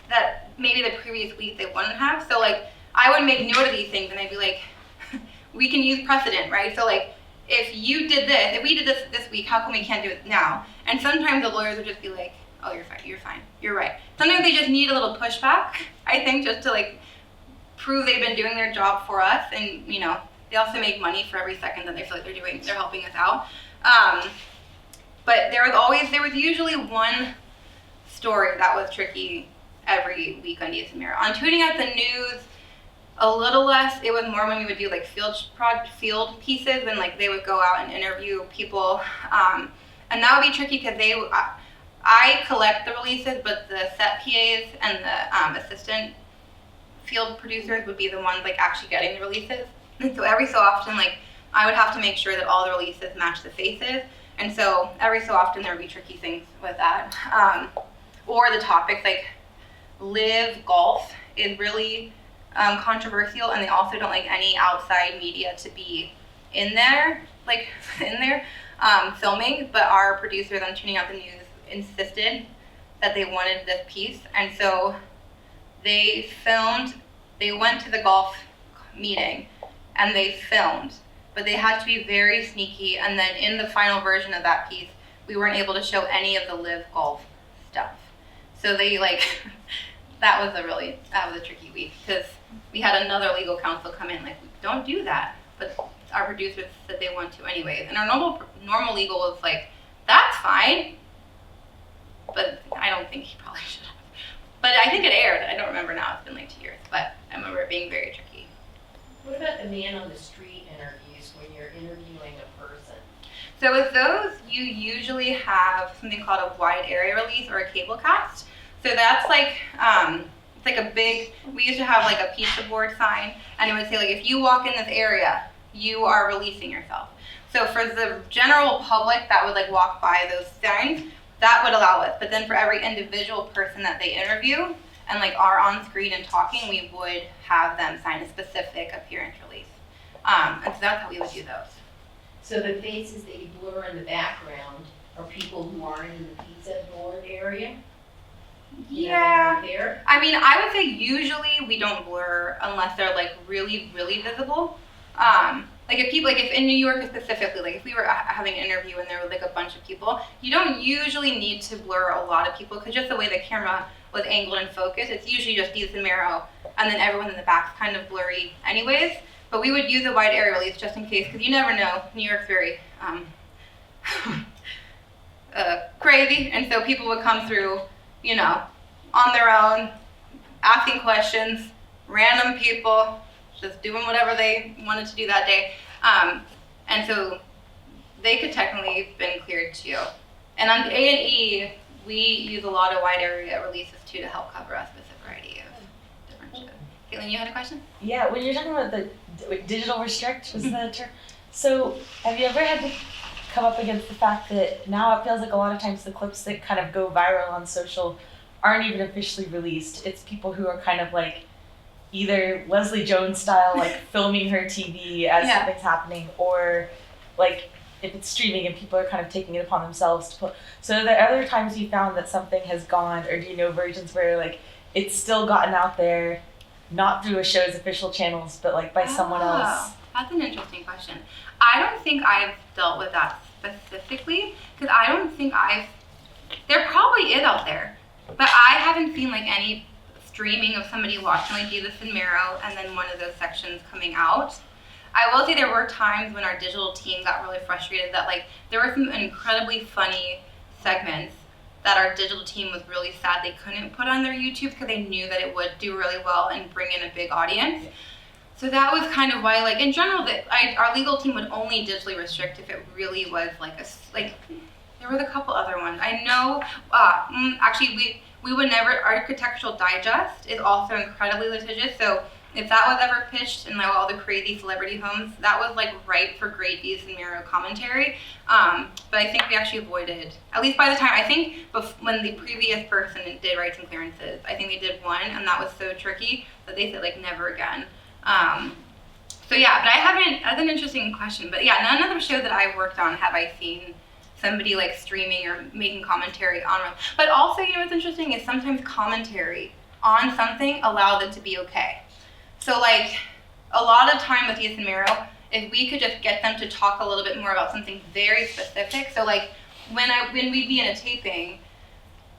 Speaker 1: that maybe the previous week they wouldn't have, so like, I would make note of these things and I'd be like, we can use precedent, right? So like, if you did this, if we did this week, how come we can't do it now? And sometimes the lawyers would just be like, oh, you're fine, you're right. Sometimes they just need a little pushback, I think, just to like prove they've been doing their job for us, and you know, they also make money for every second that they feel like they're helping us out. But there was usually one story that was tricky every week on Diaz and Mero. On tuning out the news, a little less. It was more when we would do like field pieces, and like they would go out and interview people, and that would be tricky because I collect the releases, but the set PAs and the assistant field producers would be the ones like actually getting the releases. And so every so often, like I would have to make sure that all the releases match the faces, and so every so often there would be tricky things with that, or the topics like live golf is really controversial, and they also don't like any outside media to be in there, filming. But our producers on Tuning Out the News insisted that they wanted this piece, and so they went to the golf meeting and they filmed, but they had to be very sneaky, and then in the final version of that piece, we weren't able to show any of the live golf stuff. So they that was a tricky week, because we had another legal counsel come in, like, don't do that, but our producers said they want to anyways, and our normal legal was like, that's fine, but I don't think he probably should have. But I think it aired. I don't remember now. It's been like 2 years, but I remember it being very tricky.
Speaker 3: What about the man on the street interviews when you're interviewing a person?
Speaker 1: So with those, you usually have something called a wide area release or a cable cast. So that's like, it's like a big, we used to have like a pizza board sign, and it would say like, if you walk in this area, you are releasing yourself. So for the general public that would like walk by those signs, that would allow it. But then for every individual person that they interview and like are on screen and talking, we would have them sign a specific appearance release. And so that's how we would do those.
Speaker 3: So the faces that you blur in the background are people who aren't in the pizza board area?
Speaker 1: Yeah.
Speaker 3: There?
Speaker 1: I mean, I would say usually we don't blur unless they're like really, really visible. Like if in New York specifically, like if we were having an interview and there was like a bunch of people, you don't usually need to blur a lot of people, because just the way the camera was angled and focused, it's usually just Deez and Mero, and then everyone in the back's kind of blurry anyways. But we would use a wide area release just in case, because you never know. New York's very crazy, and so people would come through, you know, on their own, asking questions, random people, just doing whatever they wanted to do that day. And so they could technically have been cleared too. And on A&E, we use a lot of wide area releases too to help cover a specific variety of different shows. Caitlin, you had a question?
Speaker 4: Yeah, when you're talking about the digital restrict was the term. So have you ever had to come up against the fact that now it feels like a lot of times the clips that kind of go viral on social aren't even officially released? It's people who are kind of like either Leslie Jones style, like filming her TV as something's happening, or like if it's streaming and people are kind of taking it upon themselves to put. So are there other times you found that something has gone, or do you know versions where like it's still gotten out there, not through a show's official channels, but like by someone else?
Speaker 1: That's an interesting question. I don't think I've dealt with that specifically, because I don't think there probably is out there, but I haven't seen like any streaming of somebody watching like Deez and Mero and then one of those sections coming out. I will say there were times when our digital team got really frustrated that like there were some incredibly funny segments that our digital team was really sad they couldn't put on their YouTube, because they knew that it would do really well and bring in a big audience. So that was kind of why, like in general, our legal team would only digitally restrict if it really was like there was a couple other ones. I know, actually we would never, Architectural Digest is also incredibly litigious, so if that was ever pitched in like all the crazy celebrity homes, that was like right for great Deez and Mero commentary. But I think we actually avoided, at least by the time, I think when the previous person did rights and clearances, I think they did one, and that was so tricky that they said like never again. So yeah, but I haven't, that's an interesting question, but yeah, none of the shows that I've worked on have I seen somebody like streaming or making commentary on them. But also, you know what's interesting is sometimes commentary on something allows it to be okay. So like a lot of time with Deez and Mero, if we could just get them to talk a little bit more about something very specific. So like when we'd be in a taping,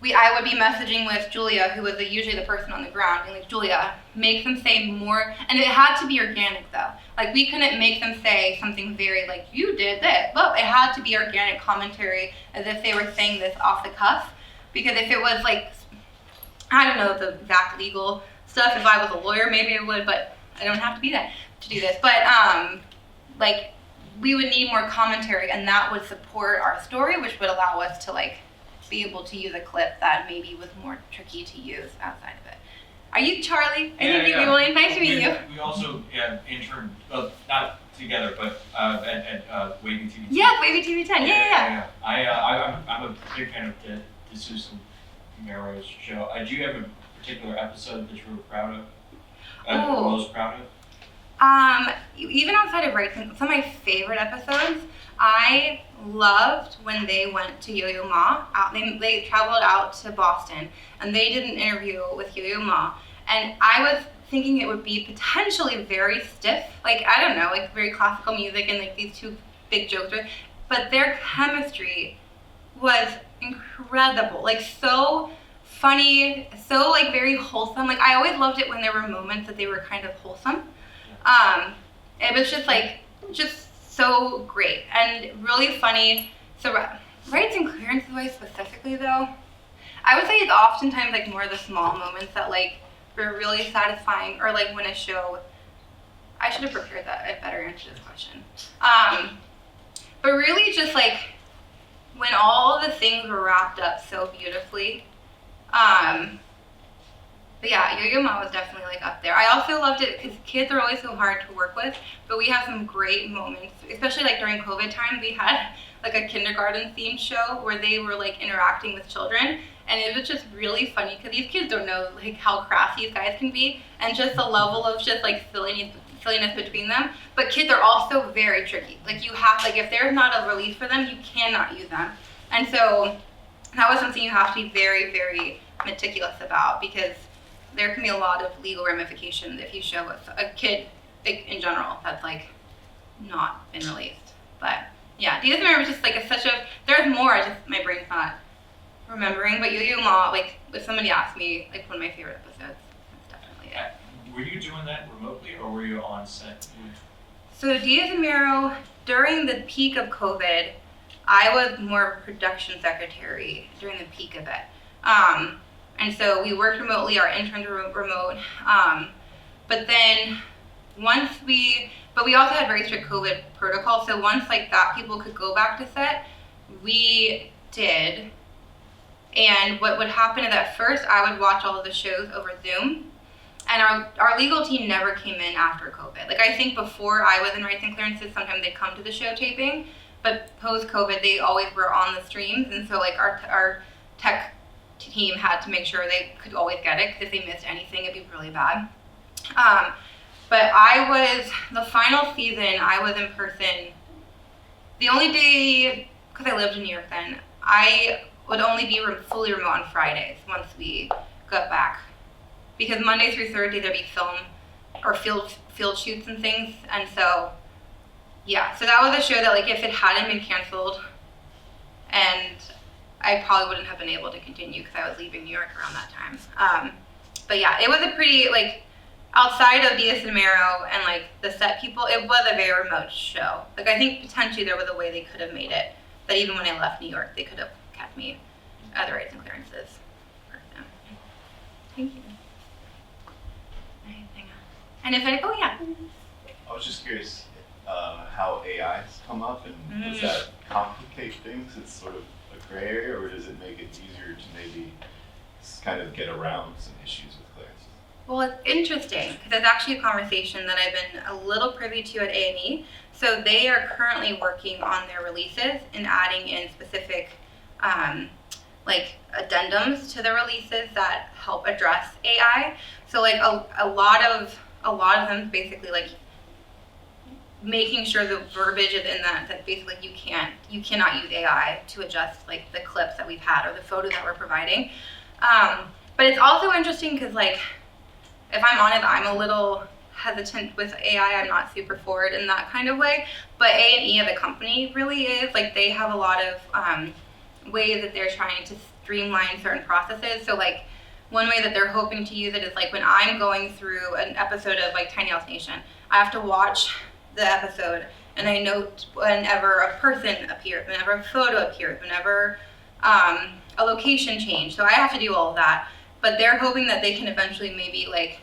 Speaker 1: I would be messaging with Julia, who was usually the person on the ground, and like, Julia, make them say more, and it had to be organic though. Like we couldn't make them say something very like, you did this, but it had to be organic commentary as if they were saying this off the cuff. Because if it was like, I don't know the exact legal stuff, if I was a lawyer maybe I would, but I don't have to be that to do this, but like we would need more commentary, and that would support our story, which would allow us to like be able to use a clip that maybe was more tricky to use outside of it. Are you Charlie? I think you're William. Nice to meet you.
Speaker 5: We also interned, well, not together, but at Wavy TV 10.
Speaker 1: Yeah, Wavy TV 10. Yeah.
Speaker 5: I'm a big fan of the Susan Mero's show. Do you have a particular episode that you were proud of? Most proud of?
Speaker 1: Even outside of writing, some of my favorite episodes, I loved when they went to Yo-Yo Ma. They traveled out to Boston, and they did an interview with Yo-Yo Ma. And I was thinking it would be potentially very stiff, like, I don't know, like very classical music and like these two big jokes. But their chemistry was incredible, like so funny, so like very wholesome. Like I always loved it when there were moments that they were kind of wholesome. It was just so great and really funny. So rights and clearances way specifically though, I would say it's oftentimes like more of the small moments that like were really satisfying, or like when a show, I should have prepared that, I better answer this question. But really just like when all the things were wrapped up so beautifully. But yeah, Yo-Yo Ma was definitely like up there. I also loved it because kids are always so hard to work with, but we have some great moments, especially like during COVID time. We had like a kindergarten themed show where they were like interacting with children, and it was just really funny because these kids don't know like how crass these guys can be, and just the level of just like silliness between them. But kids are also very tricky. Like you have, like if there's not a release for them, you cannot use them. And so that was something you have to be very, very meticulous about, because there can be a lot of legal ramifications if you show a kid in general that's like not been released. But yeah, Diaz Mera was just like there's more, my brain's not remembering, but Yo-Yo Ma, like if somebody asked me like one of my favorite episodes, that's definitely it.
Speaker 5: Were you doing that remotely or were you on set?
Speaker 1: So Diaz Mera, during the peak of COVID, I was more of a production secretary during the peak of it. And so we worked remotely, our interns were remote. But then but we also had very strict COVID protocols. So once like that, people could go back to set, we did. And what would happen is at first I would watch all of the shows over Zoom. And our legal team never came in after COVID. Like I think before I was in rights and clearances, sometimes they'd come to the show taping, but post-COVID, they always were on the streams. And so like our tech team had to make sure they could always get it, because if they missed anything, it'd be really bad. But the final season, I was in person. The only day, because I lived in New York then, I would only be fully remote on Fridays once we got back. Because Monday through Thursday, there'd be film or field shoots and things. And so, yeah, so that was a show that like if it hadn't been canceled, and I probably wouldn't have been able to continue because I was leaving New York around that time. But yeah, it was a pretty, like, outside of Diaz and Mero and like the set people, it was a very remote show. Like I think potentially there was a way they could have made it, that even when I left New York, they could have kept me other rights and clearances. Thank you. Anything else? And if
Speaker 6: I was just curious how AI's come up, and does that complicate things? It's sort of a gray area, or does it make it easier to maybe kind of get around some issues with clearances?
Speaker 1: Well, it's interesting because it's actually a conversation that I've been a little privy to at A&E. So they are currently working on their releases and adding in specific like addendums to the releases that help address AI. So like a lot of them basically like making sure the verbiage is in that basically you cannot use AI to adjust like the clips that we've had or the photos that we're providing. But it's also interesting because like, if I'm honest, I'm a little hesitant with AI. I'm not super forward in that kind of way, but A&E as a company really is. Like they have a lot of ways that they're trying to streamline certain processes. So like one way that they're hoping to use it is like when I'm going through an episode of like Tiny House Nation, I have to watch the episode and I note whenever a person appears, whenever a photo appears, whenever a location change. So I have to do all of that, but they're hoping that they can eventually maybe like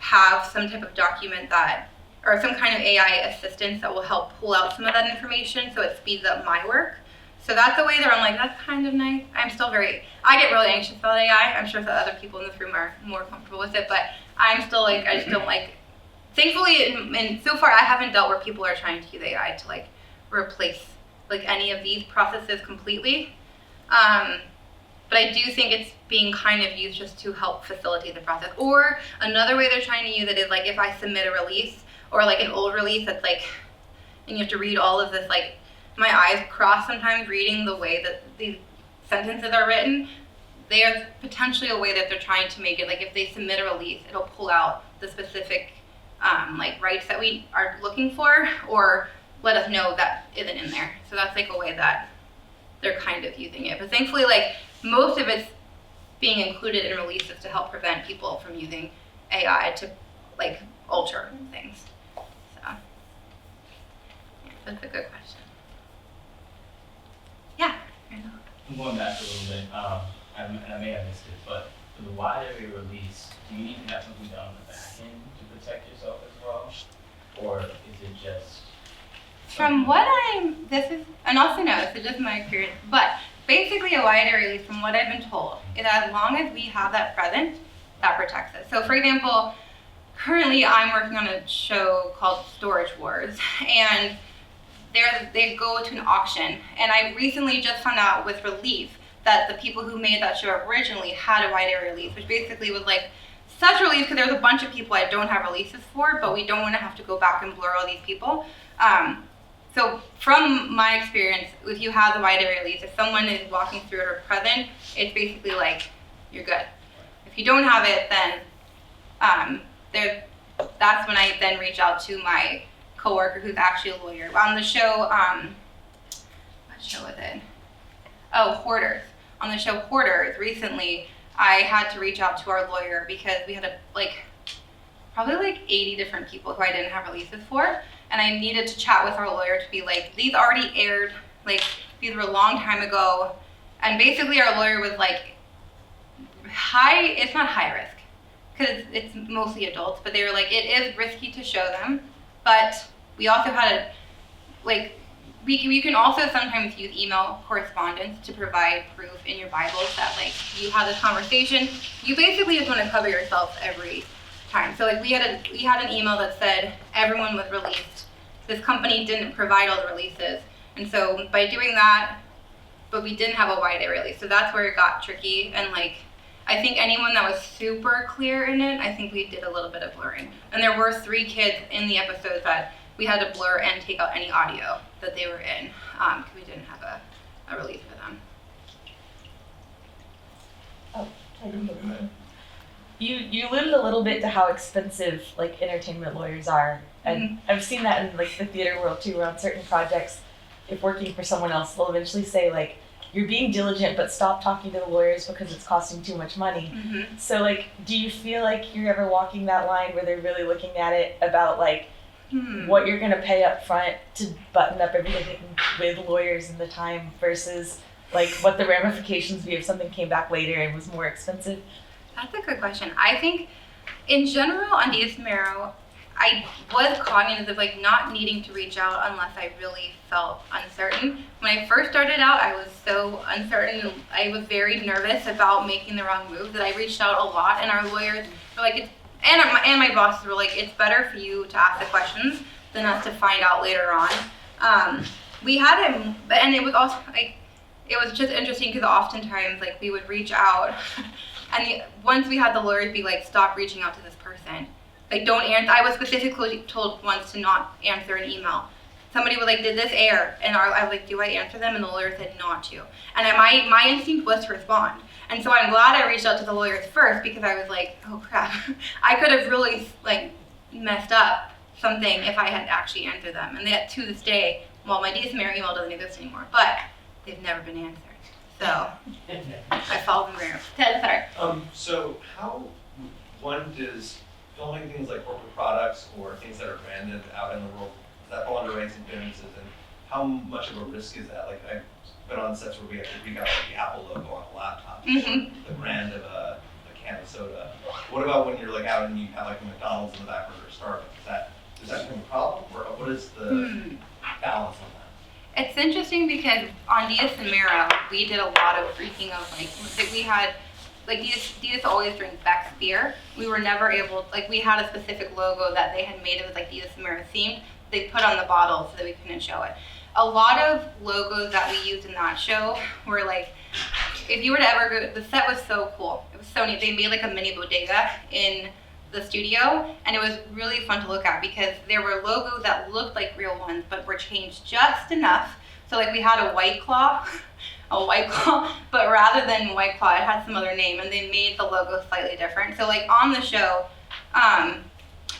Speaker 1: have some type of document that, or some kind of AI assistance that will help pull out some of that information so it speeds up my work. So that's a way that I'm like, that's kind of nice. I get really anxious about AI. I'm sure that other people in this room are more comfortable with it, but I'm still like, I just don't like, thankfully, and so far I haven't dealt where people are trying to use AI to like replace like any of these processes completely. But I do think it's being kind of used just to help facilitate the process. Or another way they're trying to use it is like if I submit a release or like an old release that's like, and you have to read all of this, like my eyes cross sometimes reading the way that these sentences are written. There's potentially a way that they're trying to make it like if they submit a release, it'll pull out the specific like rights that we are looking for, or let us know that isn't in there. So that's like a way that they're kind of using it. But thankfully, like most of it's being included in releases to help prevent people from using AI to like alter things. So yeah, that's a good question. Yeah.
Speaker 7: I'm going back a little bit, and I may have missed it, but for the wide area release, do you need to have something done on the back end to protect yourself as well? Or is it just?
Speaker 1: From what and also no, this is just my experience, but basically a wide area release, from what I've been told, is as long as we have that present, that protects us. So for example, currently I'm working on a show called Storage Wars, and they go to an auction, and I recently just found out with relief that the people who made that show originally had a wide area release, which basically was like such relief because there's a bunch of people I don't have releases for, but we don't want to have to go back and blur all these people. So from my experience, if you have the wide area release, if someone is walking through it or present, it's basically like you're good. If you don't have it, then that's when I then reach out to my coworker who's actually a lawyer. On the show, what show was it? Oh, Hoarders. On the show Hoarders, recently, I had to reach out to our lawyer because we had probably 80 different people who I didn't have releases for, and I needed to chat with our lawyer to be like, these already aired, like these were a long time ago, and basically our lawyer was like, it's not high risk, because it's mostly adults, but they were like, it is risky to show them, but we also had you can also sometimes use email correspondence to provide proof in your Bibles that like you had this conversation. You basically just want to cover yourself every time. So like we had an email that said everyone was released. This company didn't provide all the releases, and so by doing that, but we didn't have a wide area release. So that's where it got tricky. And like I think anyone that was super clear in it, I think we did a little bit of blurring. And there were 3 kids in the episode that we had to blur and take out any audio that they were in because we didn't have a release for them.
Speaker 4: Oh, I didn't get that. You alluded a little bit to how expensive like entertainment lawyers are, and I've seen that in like the theater world too, where on certain projects, if working for someone else, they'll eventually say like, you're being diligent, but stop talking to the lawyers because it's costing too much money.
Speaker 1: Mm-hmm.
Speaker 4: So like, do you feel like you're ever walking that line where they're really looking at it about like what you're gonna pay up front to button up everything with lawyers and the time versus like what the ramifications be if something came back later and was more expensive?
Speaker 1: That's a good question. I think in general on DSMARO, I was cognizant of like not needing to reach out unless I really felt uncertain. When I first started out, I was so uncertain. I was very nervous about making the wrong move that I reached out a lot, and our lawyers were like, and my bosses were like, it's better for you to ask the questions than us to find out later on. We had it, and it was also like, it was just interesting because oftentimes like we would reach out, and once we had the lawyers be like, stop reaching out to this person. Like, don't answer. I was specifically told once to not answer an email. Somebody was like, did this air? And I was like, do I answer them? And the lawyer said not to. And my instinct was to respond. And so I'm glad I reached out to the lawyers first because I was like, oh crap. I could have really like messed up something if I had actually answered them. And that to this day, well, my DSMARO email doesn't exist anymore, but they've never been answered. So I followed them around. Ted, sorry.
Speaker 8: So how, one, does filming things like corporate products or things that are branded out in the world, does that fall under rights and appearances, and how much of a risk is that? Like I've been on sets where we got like the Apple logo on a laptop,
Speaker 1: Mm-hmm.
Speaker 8: the brand of a can of soda. What about when you're like out and you have like a McDonald's in the background or Starbucks? Does that become a problem, or what is the balance on that?
Speaker 1: It's interesting because on Dia Samara, we did a lot of freaking of like we had like Dia always drinks Beck's beer. We were never able, like we had a specific logo that they had made, it was like Dia Samara themed. They put on the bottle so that we couldn't show it. A lot of logos that we used in that show were like, if you were to ever go, the set was so cool. It was so neat. They made like a mini bodega in the studio, and it was really fun to look at because there were logos that looked like real ones but were changed just enough. So like we had a White Claw, but rather than White Claw, it had some other name, and they made the logo slightly different. So like on the show,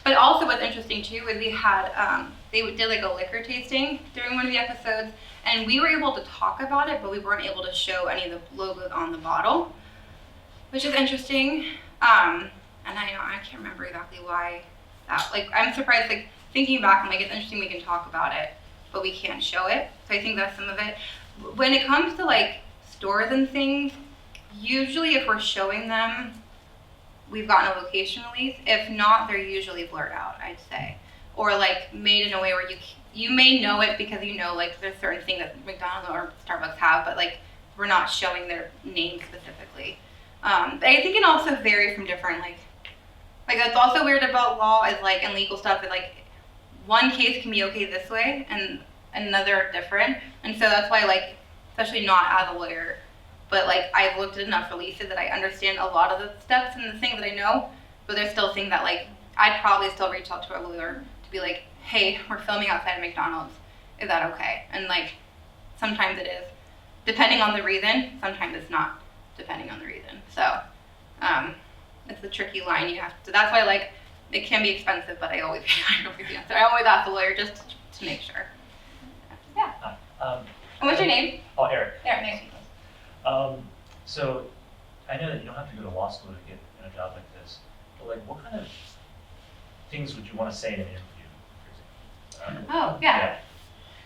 Speaker 1: but also what's interesting too is we had, they did like a liquor tasting during one of the episodes, and we were able to talk about it, but we weren't able to show any of the logos on the bottle, which is interesting. And I can't remember exactly why that, like, I'm surprised, like, thinking back, I'm like, it's interesting we can talk about it, but we can't show it. So I think that's some of it. When it comes to, like, stores and things, usually if we're showing them, we've gotten a location release. If not, they're usually blurred out, I'd say. Or, like, made in a way where you may know it because you know, like, there's certain things that McDonald's or Starbucks have, but, like, we're not showing their name specifically. But I think it can also vary from different, like that's also weird about law is like, and legal stuff is like, one case can be okay this way and another different. And so that's why, like, especially not as a lawyer, but like I've looked at enough releases that I understand a lot of the steps and the things that I know, but there's still things that like, I'd probably still reach out to a lawyer to be like, hey, we're filming outside of McDonald's. Is that okay? And like, sometimes it is, depending on the reason, sometimes it's not, depending on the reason. So, it's a tricky line you have to, that's why like, it can be expensive, but I always answer. I always ask the lawyer just to make sure. Yeah. And what's your name?
Speaker 9: Oh, Eric.
Speaker 1: Eric, nice to meet you.
Speaker 9: So I know that you don't have to go to law school to get in a job like this, but like, what kind of things would you want to say in an interview, for example?
Speaker 1: Oh, yeah.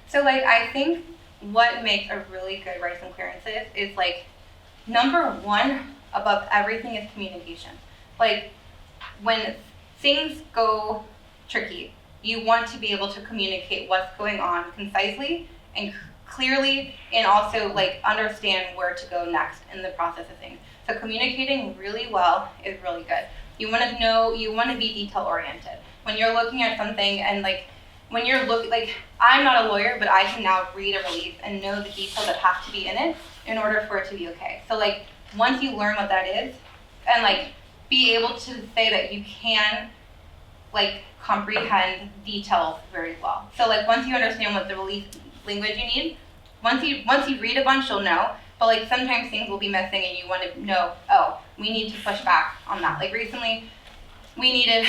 Speaker 1: So like, I think what makes a really good rights and clearances is like, number one above everything is communication. Like, when things go tricky, you want to be able to communicate what's going on concisely and clearly, and also like understand where to go next in the process of things. So communicating really well is really good. You want to know, you want to be detail oriented. When you're looking at something and like, when you're looking, like, I'm not a lawyer, but I can now read a release and know the details that have to be in it in order for it to be okay. So like, once you learn what that is, and like, be able to say that you can like comprehend details very well. So like, once you understand what the release language you need, once you read a bunch, you'll know. But like, sometimes things will be missing and you want to know, oh, we need to push back on that. Like recently, we needed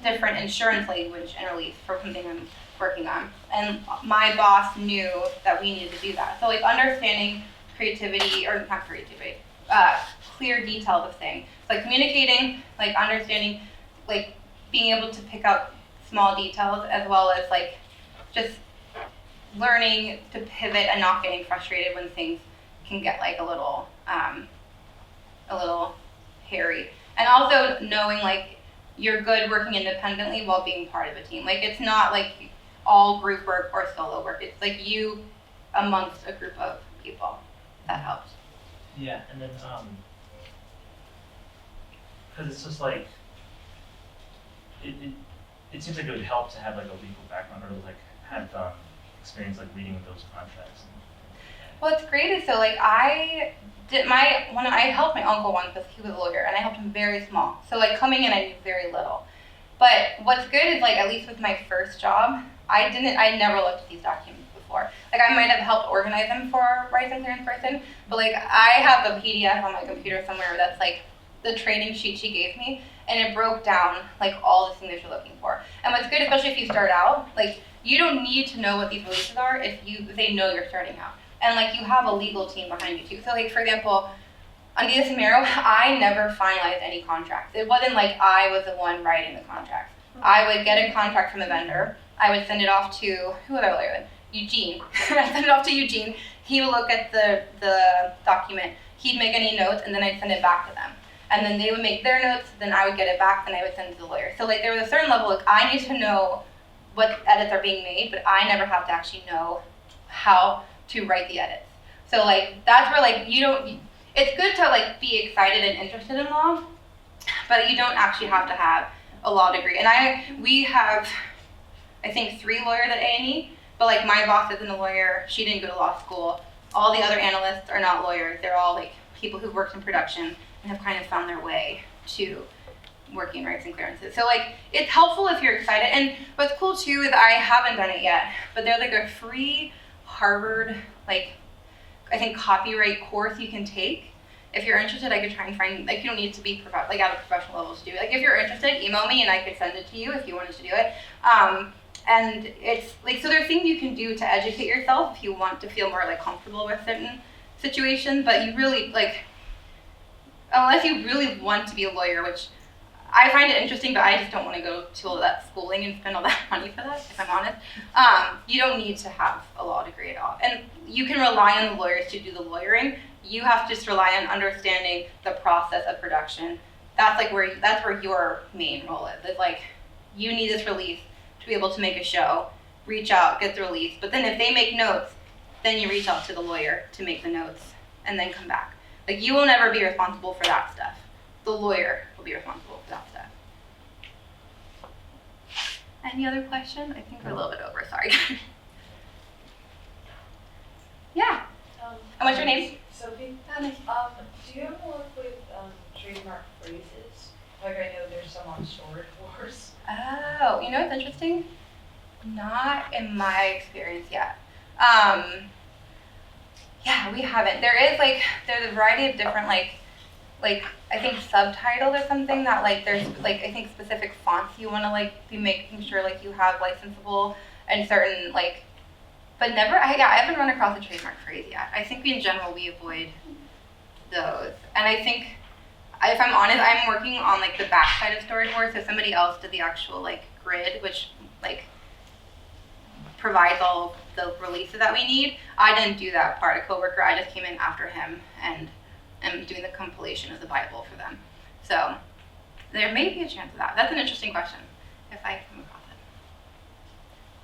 Speaker 1: different insurance language and release for something I'm working on. And my boss knew that we needed to do that. So like, understanding creativity, or not creativity, clear details of things. So like communicating, like understanding, like being able to pick out small details, as well as like just learning to pivot and not getting frustrated when things can get like a little hairy. And also knowing like you're good working independently while being part of a team. Like, it's not like all group work or solo work. It's like you amongst a group of people. That helps.
Speaker 9: Yeah, and then because it's just like it seems like it would help to have like a legal background or like have experience like reading those contracts.
Speaker 1: What's great is, so like I helped my uncle once because he was a lawyer, and I helped him very small. So like coming in, I knew very little. But what's good is, like, at least with my first job, I never looked at these documents before. Like, I might have helped organize them for a rights and clearance person, but like I have a PDF on my computer somewhere that's like the training sheet she gave me, and it broke down like all the things that you're looking for. And what's good, especially if you start out, like, you don't need to know what these releases are if they know you're starting out. And like, you have a legal team behind you too. So like, for example, on Dia Samara, I never finalized any contracts. It wasn't like I was the one writing the contracts. I would get a contract from a vendor. I would send it off to, who would I lawyer with? Eugene. I'd send it off to Eugene. He would look at the document. He'd make any notes, and then I'd send it back to them. and then they would make their notes, then I would get it back, then I would send it to the lawyer. So like there was a certain level, like I need to know what edits are being made, but I never have to actually know how to write the edits. So like that's where like it's good to like be excited and interested in law, but you don't actually have to have a law degree. And we have, I think, 3 lawyers at A&E, but like my boss isn't a lawyer, she didn't go to law school. All the other analysts are not lawyers, they're all like people who've worked in production and have kind of found their way to working rights and clearances. So like it's helpful if you're excited. And what's cool too is I haven't done it yet, but there's like a free Harvard like I think copyright course you can take. If you're interested, I could try and find, like you don't need to be like at a professional level to do it. Like if you're interested, email me and I could send it to you if you wanted to do it. And it's like, so there are things you can do to educate yourself if you want to feel more like comfortable with certain situations, but you really like, unless you really want to be a lawyer, which I find it interesting, but I just don't want to go to all that schooling and spend all that money for that, if I'm honest. You don't need to have a law degree at all. And you can rely on the lawyers to do the lawyering. You have to just rely on understanding the process of production. That's where your main role is. It's like, you need this release to be able to make a show, reach out, get the release. But then if they make notes, then you reach out to the lawyer to make the notes and then come back. Like you will never be responsible for that stuff. The lawyer will be responsible for that stuff. Any other question? I think we're a little bit over, sorry. Yeah. And what's your name?
Speaker 10: Sophie.
Speaker 1: Oh, nice.
Speaker 10: Do you ever work with trademark phrases? Like I know there's some on storage wars.
Speaker 1: Oh, you know what's interesting? Not in my experience yet. Yeah, we haven't. There's a variety of different like I think subtitles or something that like there's like I think specific fonts you want to like be making sure like you have licensable and certain like, but never. I haven't run across a trademark phrase yet. I think in general we avoid those, and I think if I'm honest, I'm working on like the back side of storyboard, so somebody else did the actual like grid, which like provides all of the releases that we need. I didn't do that part. A coworker, I just came in after him and am doing the compilation of the Bible for them. So there may be a chance of that. That's an interesting question. If I come across it,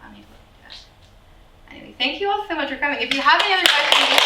Speaker 1: I'll need to look into it. Anyway, thank you all so much for coming. If you have any other questions.